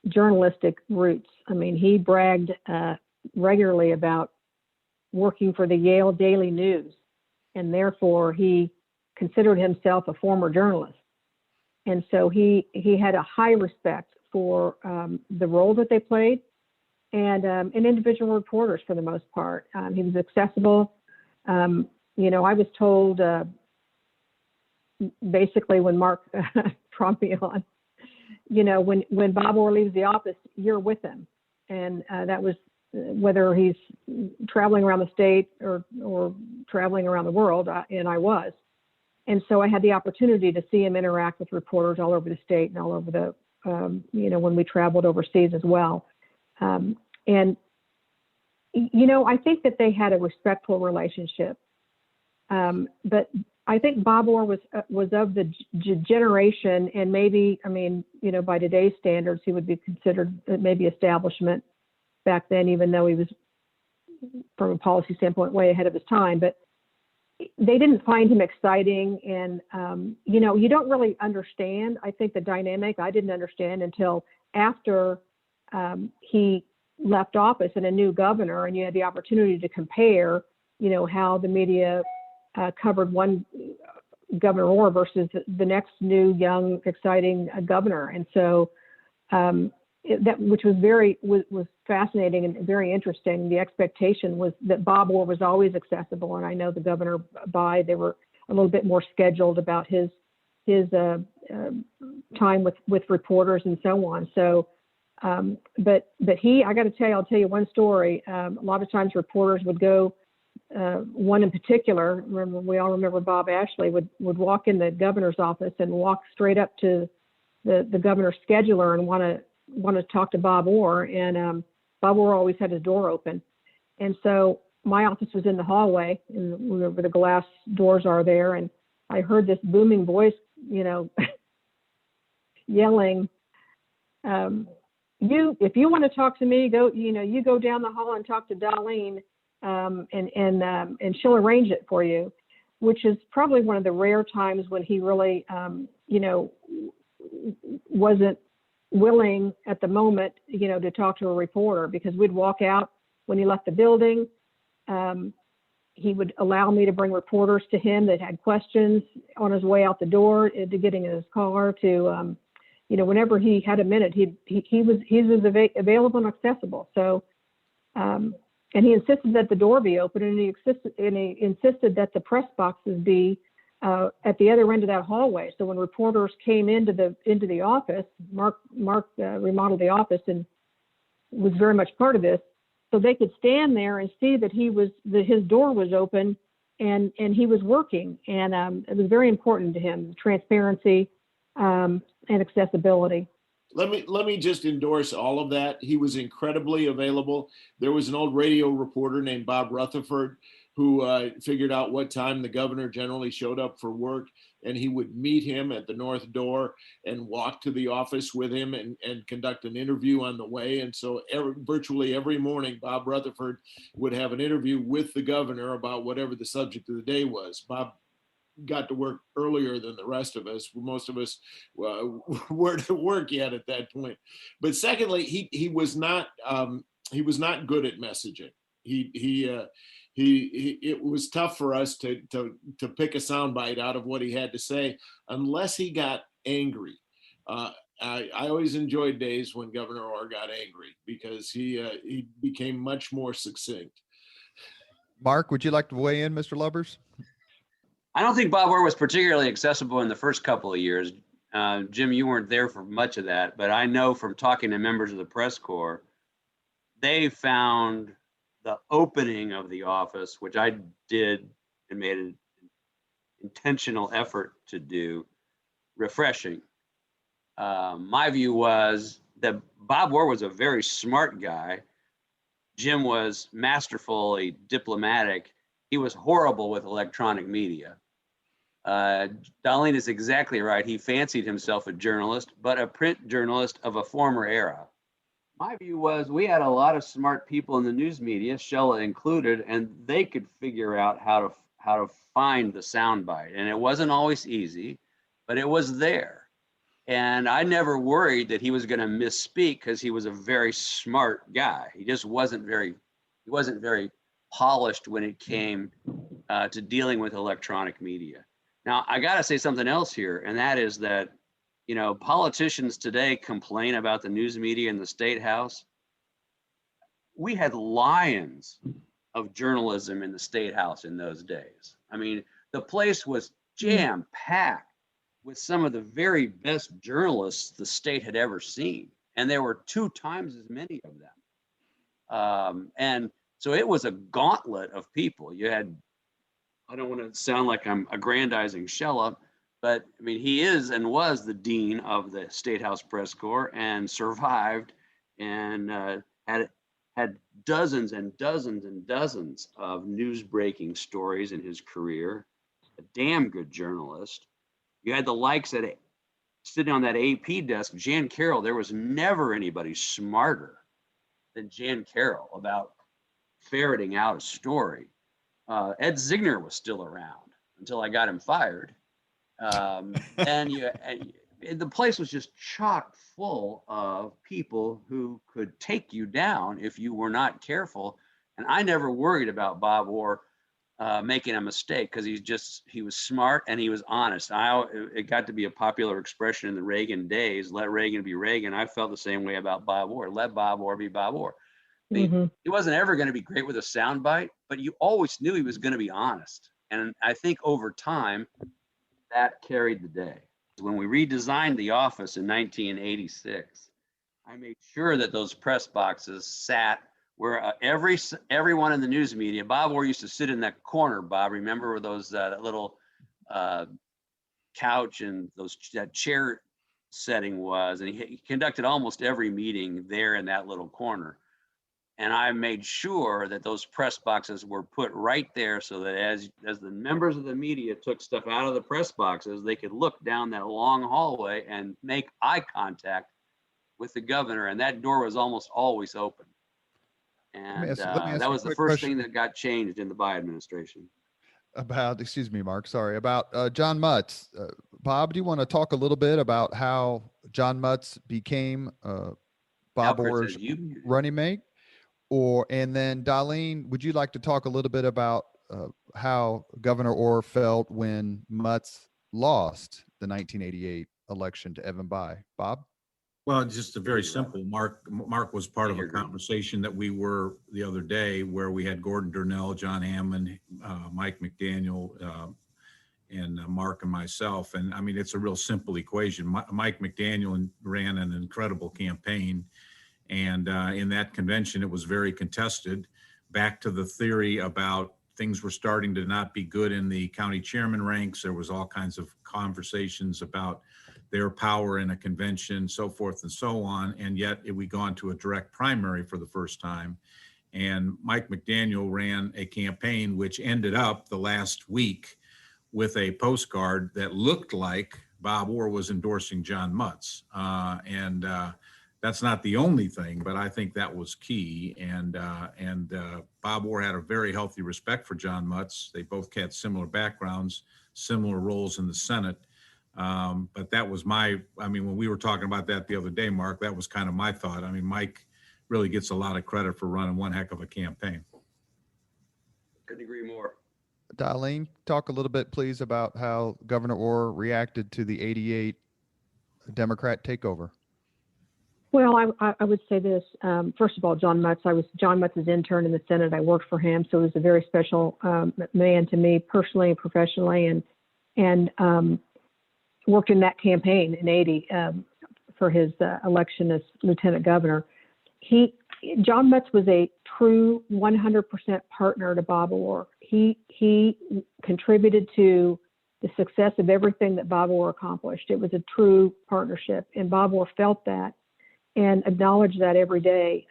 journalistic roots. I mean, he bragged regularly about working for the Yale Daily News, and therefore he considered himself a former journalist. And so he had a high respect for the role that they played and individual reporters for the most part. He was accessible. I was told basically when Mark brought me on, when Bob Orr leaves the office, you're with him. And that was whether he's traveling around the state or traveling around the world, and I was. And so I had the opportunity to see him interact with reporters all over the state and all over the, when we traveled overseas as well. I think that they had a respectful relationship. But I think Bob Orr was of the generation, and maybe, by today's standards, he would be considered maybe establishment back then, even though he was, from a policy standpoint, way ahead of his time. But they didn't find him exciting. And, you don't really understand, I think, the dynamic. I didn't understand until after he left office and a new governor, and you had the opportunity to compare, how the media covered one Governor Orr versus the next new, young, exciting governor. And so which was fascinating and very interesting. The expectation was that Bob Orr was always accessible, and I know the governor they were a little bit more scheduled about his time with reporters and so on. So, but I got to tell you, I'll tell you one story. A lot of times reporters would go. One in particular, we all remember Bob Ashley would walk in the governor's office and walk straight up to the governor's scheduler and want to talk to Bob Orr, and Bob Orr always had his door open. And so my office was in the hallway, and where the glass doors are there, and I heard this booming voice, yelling, if you want to talk to me, you go down the hall and talk to Dollyne, and she'll arrange it for you, which is probably one of the rare times when he really, wasn't willing at the moment, to talk to a reporter, because we'd walk out when he left the building. He would allow me to bring reporters to him that had questions on his way out the door, to getting in his car, to, whenever he had a minute, he was available and accessible. So, and he insisted that the door be open, and he insisted that the press boxes be at the other end of that hallway. So when reporters came into the office, Mark remodeled the office and was very much part of this, so they could stand there and see that his door was open and he was working. And it was very important to him, transparency and accessibility. Let me just endorse all of that. He was incredibly available. There was an old radio reporter named Bob Rutherford who figured out what time the governor generally showed up for work, and he would meet him at the north door and walk to the office with him and conduct an interview on the way. And so virtually every morning, Bob Rutherford would have an interview with the governor about whatever the subject of the day was. Bob got to work earlier than the rest of us. Most of us weren't at work yet at that point. But secondly, he was not good at messaging. It was tough for us to pick a soundbite out of what he had to say unless he got angry. I always enjoyed days when Governor Orr got angry, because he became much more succinct. Mark, would you like to weigh in, Mr. Lubbers? I don't think Bob Orr was particularly accessible in the first couple of years. Jim, you weren't there for much of that, but I know from talking to members of the press corps, they found the opening of the office, which I did and made an intentional effort to do, refreshing. My view was that Bob Orr was a very smart guy. Jim was masterfully diplomatic. He was horrible with electronic media. Dollyne is exactly right. He fancied himself a journalist, but a print journalist of a former era. My view was we had a lot of smart people in the news media, Shella included, and they could figure out how to find the soundbite. And it wasn't always easy, but it was there. And I never worried that he was going to misspeak because he was a very smart guy. He just wasn't very polished when it came to dealing with electronic media. Now, I got to say something else here, and that is that, you know, politicians today complain about the news media in the State House. We had lions of journalism in the State House in those days. I mean, the place was jam-packed with some of the very best journalists the state had ever seen. And there were 2 times as many of them. And so it was a gauntlet of people. You had, I don't want to sound like I'm aggrandizing Shella, but I mean, he is and was the dean of the State House Press Corps and survived and had dozens and dozens and dozens of news breaking stories in his career. A damn good journalist. You had the likes that sitting on that AP desk, Jan Carroll. There was never anybody smarter than Jan Carroll about ferreting out a story. Ed Zigner was still around until I got him fired. And the place was just chock full of people who could take you down if you were not careful. And I never worried about Bob Orr making a mistake because he was smart and he was honest. It got to be a popular expression in the Reagan days, let Reagan be Reagan. I felt the same way about Bob Orr. Let Bob Orr be Bob Orr. He wasn't ever going to be great with a soundbite, but you always knew he was going to be honest. And I think over time, that carried the day. When we redesigned the office in 1986, I made sure that those press boxes sat where everyone in the news media, Bob Orr used to sit in that corner, Bob, remember where those that little couch and that chair setting was, and he conducted almost every meeting there in that little corner. And I made sure that those press boxes were put right there so that as the members of the media took stuff out of the press boxes, they could look down that long hallway and make eye contact with the governor. And that door was almost always open. And that was the first thing that got changed in the Biden administration. Excuse me, Mark, sorry, about John Mutz. Bob, do you want to talk a little bit about how John Mutz became Bob Orr's running mate? And then Dollyne, would you like to talk a little bit about how Governor Orr felt when Mutz lost the 1988 election to Evan Bayh? Bob? Well, just a very simple. Mark was part of a conversation that we were the other day where we had Gordon Durnell, John Hammond, Mike McDaniel, and Mark and myself. And I mean, it's a real simple equation. Mike McDaniel ran an incredible campaign. And in that convention, it was very contested. Back to the theory about things were starting to not be good in the county chairman ranks. There was all kinds of conversations about their power in a convention, so forth and so on. And yet we gone to a direct primary for the first time. And Mike McDaniel ran a campaign which ended up the last week with a postcard that looked like Bob Orr was endorsing John Mutz. That's not the only thing, but I think that was key. And Bob Orr had a very healthy respect for John Mutz. They both had similar backgrounds, similar roles in the Senate. But that was when we were talking about that the other day, Mark, that was kind of my thought. I mean, Mike really gets a lot of credit for running one heck of a campaign. Couldn't agree more. Dollyne, talk a little bit, please, about how Governor Orr reacted to the 88 Democrat takeover. Well, I would say this. First of all, John Mutz, I was John Mutz's intern in the Senate. I worked for him, so he was a very special man to me personally and professionally. And worked in that campaign in '80 for his election as lieutenant governor. John Metz was a true 100% partner to Bob Orr. He contributed to the success of everything that Bob Orr accomplished. It was a true partnership, and Bob Orr felt that and acknowledged that every day,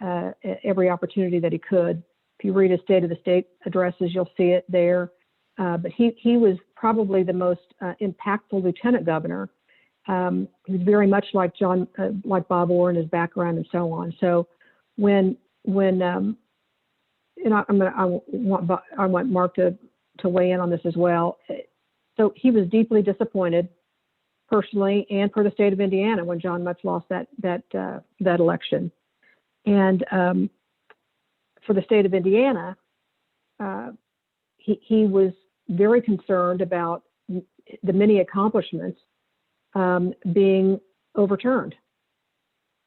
every opportunity that he could. If you read his State of the State addresses, you'll see it there. But he was probably the most impactful lieutenant governor. He was very much like like Bob Orr in his background and so on. So when and I want Mark to weigh in on this as well. So he was deeply disappointed personally and for the state of Indiana when John Metz lost that election. And for the state of Indiana, he was very concerned about the many accomplishments being overturned.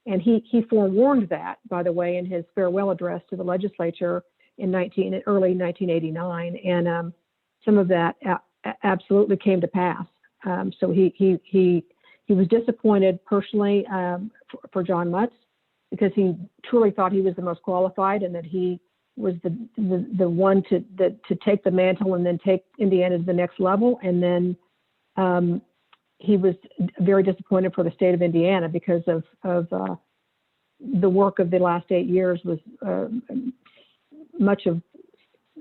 And he forewarned that, by the way, in his farewell address to the legislature in early 1989. And some of that absolutely came to pass. So he was disappointed personally for John Metz because he truly thought he was the most qualified and that he was the one to take the mantle and then take Indiana to the next level. And then he was very disappointed for the state of Indiana because of the work of the last 8 years was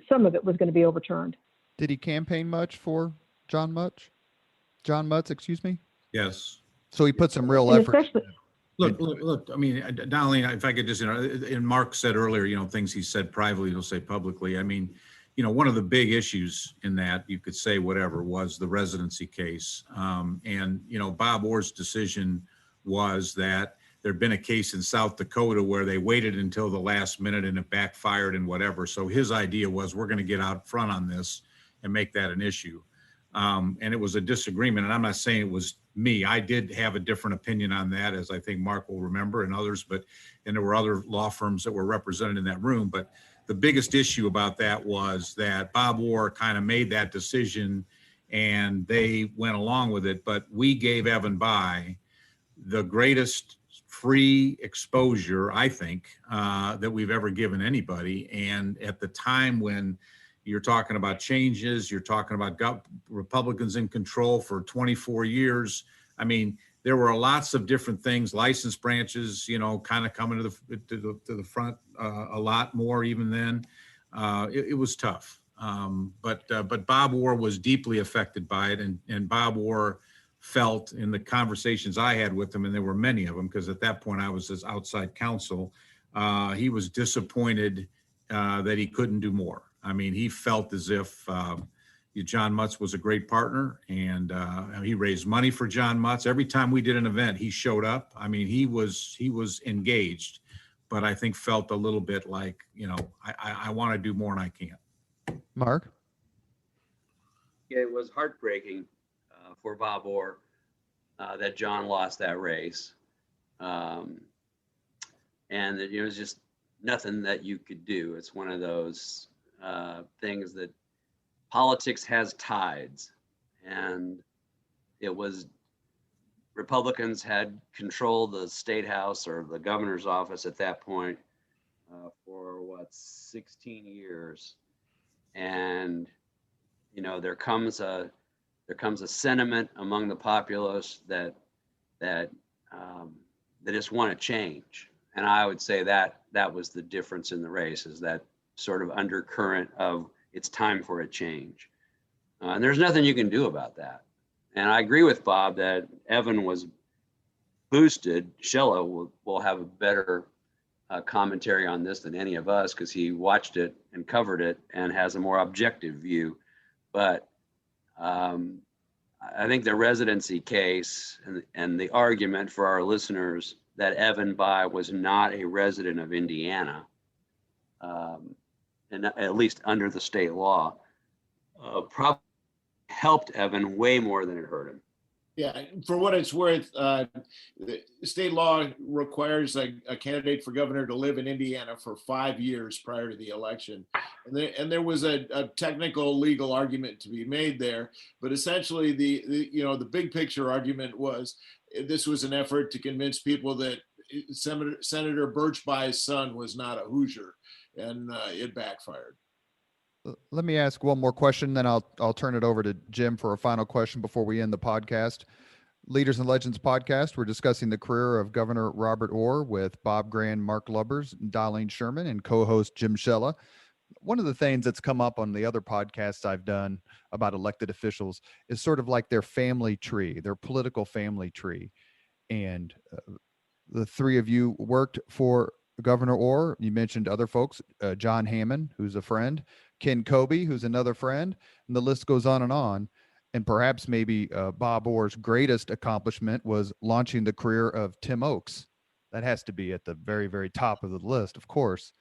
some of it was going to be overturned. Did he campaign much for John Metz? Excuse me. Yes. So he put some real effort. Look. I mean, Dollyne, if I could just, and Mark said earlier, things he said privately, he'll say publicly. I mean, one of the big issues in that, you could say whatever, was the residency case. And Bob Orr's decision was that there'd been a case in South Dakota where they waited until the last minute and it backfired and whatever. So his idea was, we're going to get out front on this and make that an issue. And it was a disagreement. And I'm not saying it was me. I did have a different opinion on that, as I think Mark will remember, and others, and there were other law firms that were represented in that room. But the biggest issue about that was that Bob Orr kind of made that decision and they went along with it. But we gave Evan Bayh the greatest free exposure, I think, that we've ever given anybody. And at the time when you're talking about changes, you're talking about Republicans in control for 24 years. I mean, there were lots of different things, license branches, kind of coming to the front a lot more even then. It was tough. But Bob Orr was deeply affected by it. And Bob Orr felt in the conversations I had with him, and there were many of them, because at that point I was his outside counsel, he was disappointed that he couldn't do more. I mean, he felt as if John Metz was a great partner, and he raised money for John Metz. Every time we did an event, he showed up. I mean, he was engaged, but I think felt a little bit like, I want to do more and I can't. Mark? Yeah, it was heartbreaking for Bob Orr that John lost that race. And that, it was just nothing that you could do. It's one of those things that politics has tides, and it was Republicans had controlled the state house or the governor's office at that point for 16 years, and there comes a sentiment among the populace that they just want to change, and I would say that was the difference in the race, is that sort of undercurrent of it's time for a change. And there's nothing you can do about that. And I agree with Bob that Evan was boosted. Shella will have a better commentary on this than any of us, because he watched it and covered it and has a more objective view. But I think the residency case and the argument for our listeners that Evan Bayh was not a resident of Indiana, and at least under the state law, probably helped Evan way more than it hurt him. Yeah, for what it's worth, state law requires a candidate for governor to live in Indiana for 5 years prior to the election. And there was a technical legal argument to be made there, but essentially the big picture argument was this was an effort to convince people that Senator Birchbuy's son was not a Hoosier, and it backfired. Let me ask one more question, then I'll turn it over to Jim for a final question before we end the podcast. Leaders and Legends podcast. We're discussing the career of Governor Robert Orr with Bob Grand, Mark Lubbers, Dollyne Sherman, and co-host Jim Shella. One of the things that's come up on the other podcasts I've done about elected officials is sort of like their family tree, their political family tree. And the three of you worked for Governor Orr. You mentioned other folks, John Hammond, who's a friend, Ken Kobe, who's another friend, and the list goes on. And perhaps maybe Bob Orr's greatest accomplishment was launching the career of Tim Oakes. That has to be at the very, very top of the list, of course.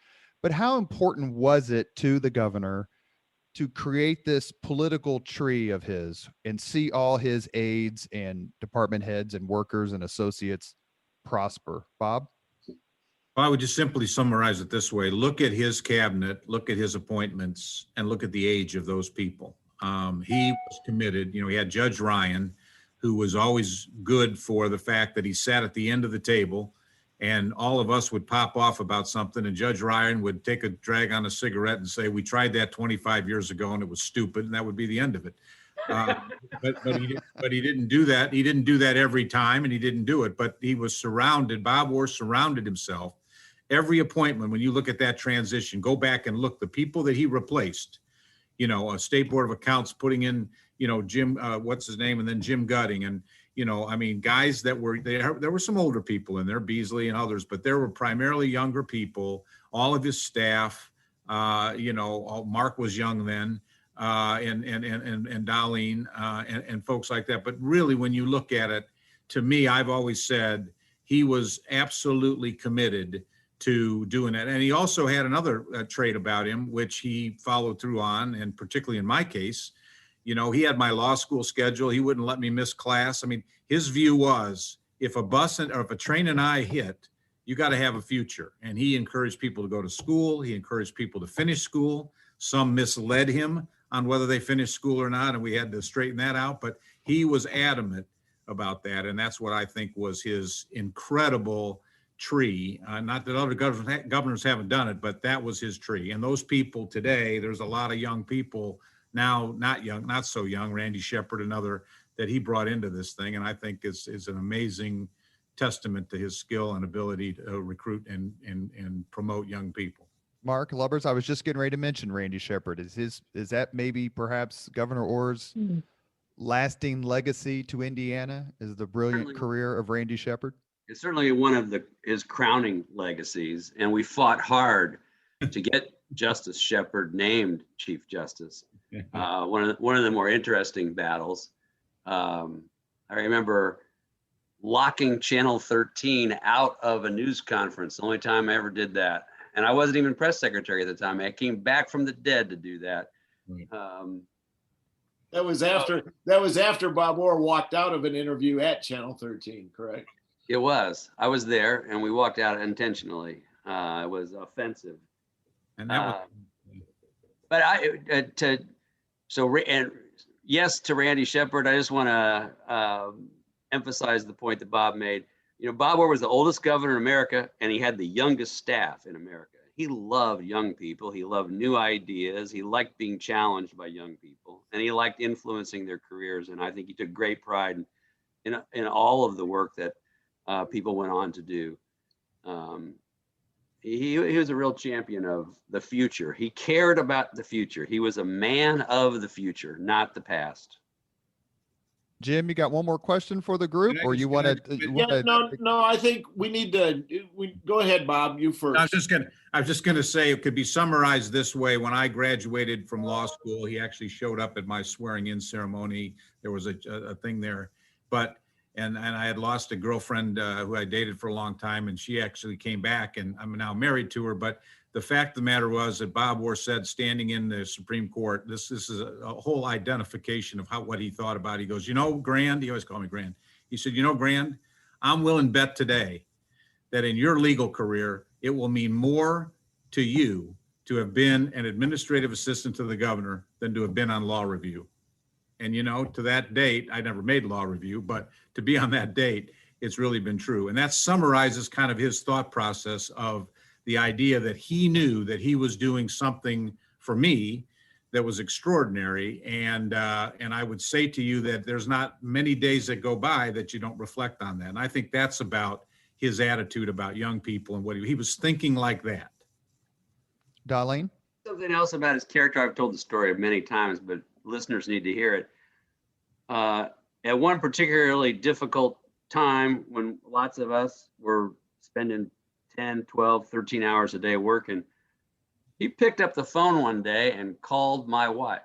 But how important was it to the governor to create this political tree of his and see all his aides and department heads and workers and associates prosper? Bob? Well, I would just simply summarize it this way. Look at his cabinet, look at his appointments, and look at the age of those people. He was committed. He had Judge Ryan, who was always good for the fact that he sat at the end of the table, and all of us would pop off about something, and Judge Ryan would take a drag on a cigarette and say, "We tried that 25 years ago and it was stupid," and that would be the end of it. But he didn't do that. He didn't do that every time, and he didn't do it. But he was surrounded. Bob Orr surrounded himself. Every appointment, when you look at that transition, go back and look, the people that he replaced, a State Board of Accounts putting in, Jim, what's his name? And then Jim Gutting. And, guys that were, there were some older people in there, Beasley and others, but there were primarily younger people, all of his staff, Mark was young then, and Dollyne, and folks like that. But really, when you look at it, to me, I've always said he was absolutely committed to doing that. And he also had another trait about him, which he followed through on, and particularly in my case, he had my law school schedule. He wouldn't let me miss class. His view was, if a bus or if a train and I hit, you got to have a future. And he encouraged people to go to school. He encouraged people to finish school. Some misled him on whether they finished school or not, and we had to straighten that out. But he was adamant about that, and that's what I think was his incredible tree. Not that other governors haven't done it, but that was his tree. And those people today, there's a lot of young people now, not so young, Randy Shepard, another that he brought into this thing. And I think is an amazing testament to his skill and ability to recruit and promote young people. Mark Lubbers, I was just getting ready to mention Randy Shepard. Is that maybe perhaps Governor Orr's lasting legacy to Indiana, is the brilliant career of Randy Shepard? It's certainly one of his crowning legacies, and we fought hard to get Justice Shepard named Chief Justice. One of the more interesting battles. I remember locking Channel 13 out of a news conference. The only time I ever did that, and I wasn't even press secretary at the time. I came back from the dead to do that. Right. That was after Bob Orr walked out of an interview at Channel 13, correct? It was. I was there, and we walked out intentionally. It was offensive. And that was, yes, to Randy Shepard, I just want to emphasize the point that Bob made. Bob Orr was the oldest governor in America, and he had the youngest staff in America. He loved young people. He loved new ideas. He liked being challenged by young people, and he liked influencing their careers. And I think he took great pride in all of the work that people went on to do. He was a real champion of the future. He cared about the future. He was a man of the future, not the past. Jim, you got one more question for the group, or you want to? No. I think we need to. Go ahead, Bob. You first. I was just gonna say it could be summarized this way. When I graduated from law school, he actually showed up at my swearing-in ceremony. There was a thing there, and I had lost a girlfriend who I dated for a long time, and she actually came back, and I'm now married to her. But the fact of the matter was that Bob Orr said, standing in the Supreme Court, this is a whole identification of what he thought about it. He goes, Grand, he always called me Grand. He said, Grand, I'm willing to bet today that in your legal career, it will mean more to you to have been an administrative assistant to the governor than to have been on law review. And, to that date, I never made law review, but to be on that date, it's really been true. And that summarizes kind of his thought process of the idea that he knew that he was doing something for me that was extraordinary. And I would say to you that there's not many days that go by that you don't reflect on that. And I think that's about his attitude about young people and what he was thinking like that. Dollyne? Something else about his character, I've told the story many times, but listeners need to hear it. At one particularly difficult time when lots of us were spending 10, 12, 13 hours a day working, he picked up the phone one day and called my wife.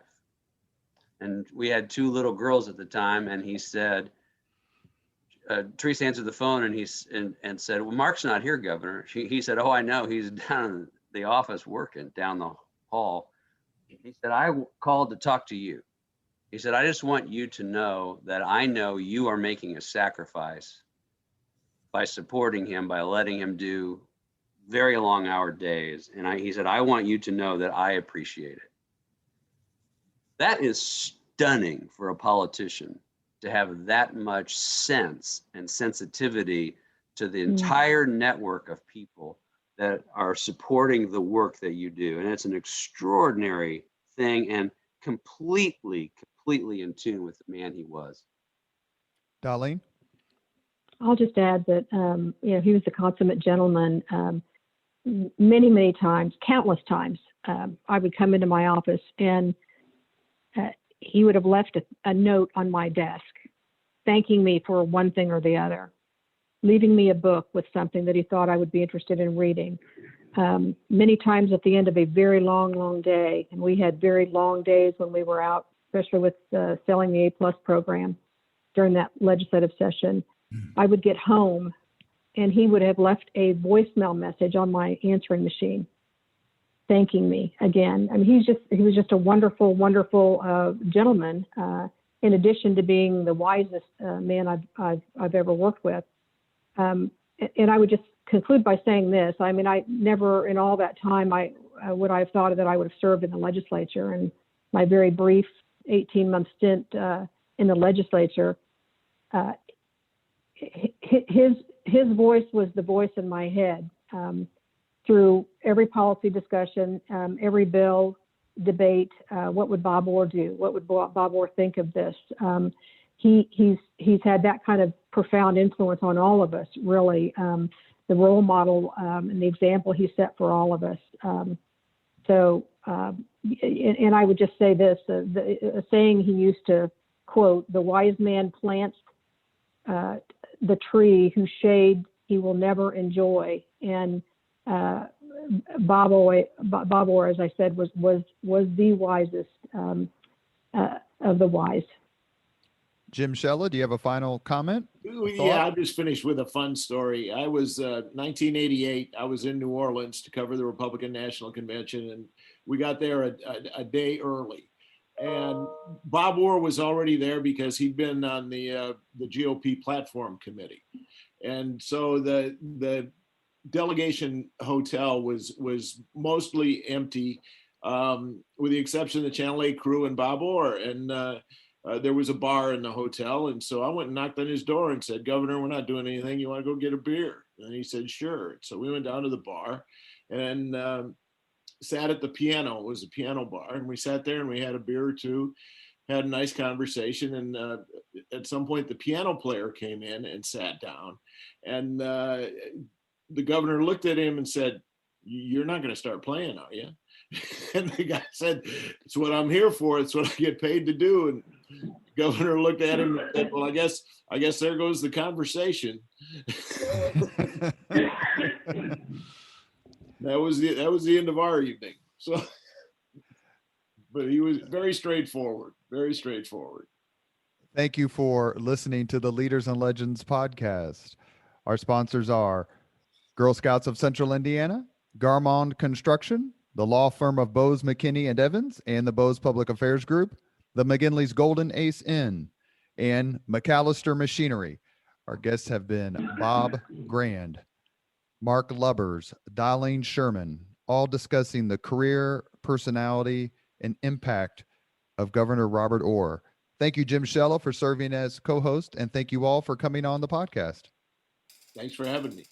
And we had 2 little girls at the time, and he said, Teresa answered the phone and said, well, Mark's not here, Governor. He said, oh, I know. He's down in the office working down the hall. He said, I called to talk to you. He said, I just want you to know that I know you are making a sacrifice by supporting him, by letting him do very long hour days. And he said, I want you to know that I appreciate it. That is stunning for a politician to have that much sense and sensitivity to the entire network of people that are supporting the work that you do. And it's an extraordinary thing and completely in tune with the man he was. Dollyne? I'll just add that, he was a consummate gentleman. Many times, countless times, I would come into my office and he would have left a note on my desk thanking me for one thing or the other, leaving me a book with something that he thought I would be interested in reading. Many times at the end of a very long day, and we had very long days when we were out, especially with selling the A+ program during that legislative session, I would get home and he would have left a voicemail message on my answering machine thanking me again. I mean, he was just a wonderful gentleman, in addition to being the wisest man I've ever worked with. And I would just conclude by saying this. I mean, I never in all that time would I have thought that I would have served in the legislature. And my very brief 18-month stint in the legislature, his voice was the voice in my head through every policy discussion, every bill debate. What would Bob Orr do? What would Bob Orr think of this? He's had that kind of profound influence on all of us, really. The role model and the example he set for all of us. And I would just say this, a saying he used to quote, the wise man plants the tree whose shade he will never enjoy. And Bob Orr, as I said, was the wisest of the wise. Jim Shella, do you have a final comment? Yeah, I'll just finish with a fun story. I was 1988. I was in New Orleans to cover the Republican National Convention, and we got there a day early. And Bob Orr was already there because he'd been on the GOP platform committee, and so the delegation hotel was mostly empty, with the exception of the Channel 8 crew and Bob Orr. And there was a bar in the hotel. And so I went and knocked on his door and said, Governor, we're not doing anything. You want to go get a beer? And he said, sure. So we went down to the bar and sat at the piano. It was a piano bar. And we sat there and we had a beer or two, had a nice conversation. And at some point, the piano player came in and sat down. And the governor looked at him and said, you're not going to start playing, are you? And the guy said, it's what I'm here for. It's what I get paid to do. And the governor looked at him and said, well, I guess there goes the conversation. That was the end of our evening. So, but he was very straightforward. Thank you for listening to the Leaders and Legends podcast. Our sponsors are Girl Scouts of Central Indiana, Garmond Construction, the law firm of Bose, McKinney, and Evans, and the Bose Public Affairs Group, the McGinley's Golden Ace Inn, and McAllister Machinery. Our guests have been Bob Grand, Mark Lubbers, Dollyne Sherman, all discussing the career, personality, and impact of Governor Robert Orr. Thank you, Jim Shella, for serving as co-host, and thank you all for coming on the podcast. Thanks for having me.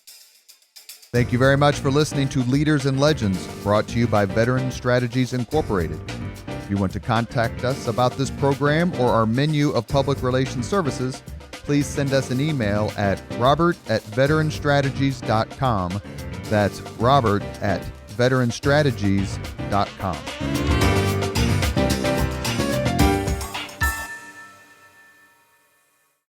Thank you very much for listening to Leaders and Legends, brought to you by Veteran Strategies Incorporated. If you want to contact us about this program or our menu of public relations services, please send us an email at robert@veteranstrategies.com. That's robert@veteranstrategies.com.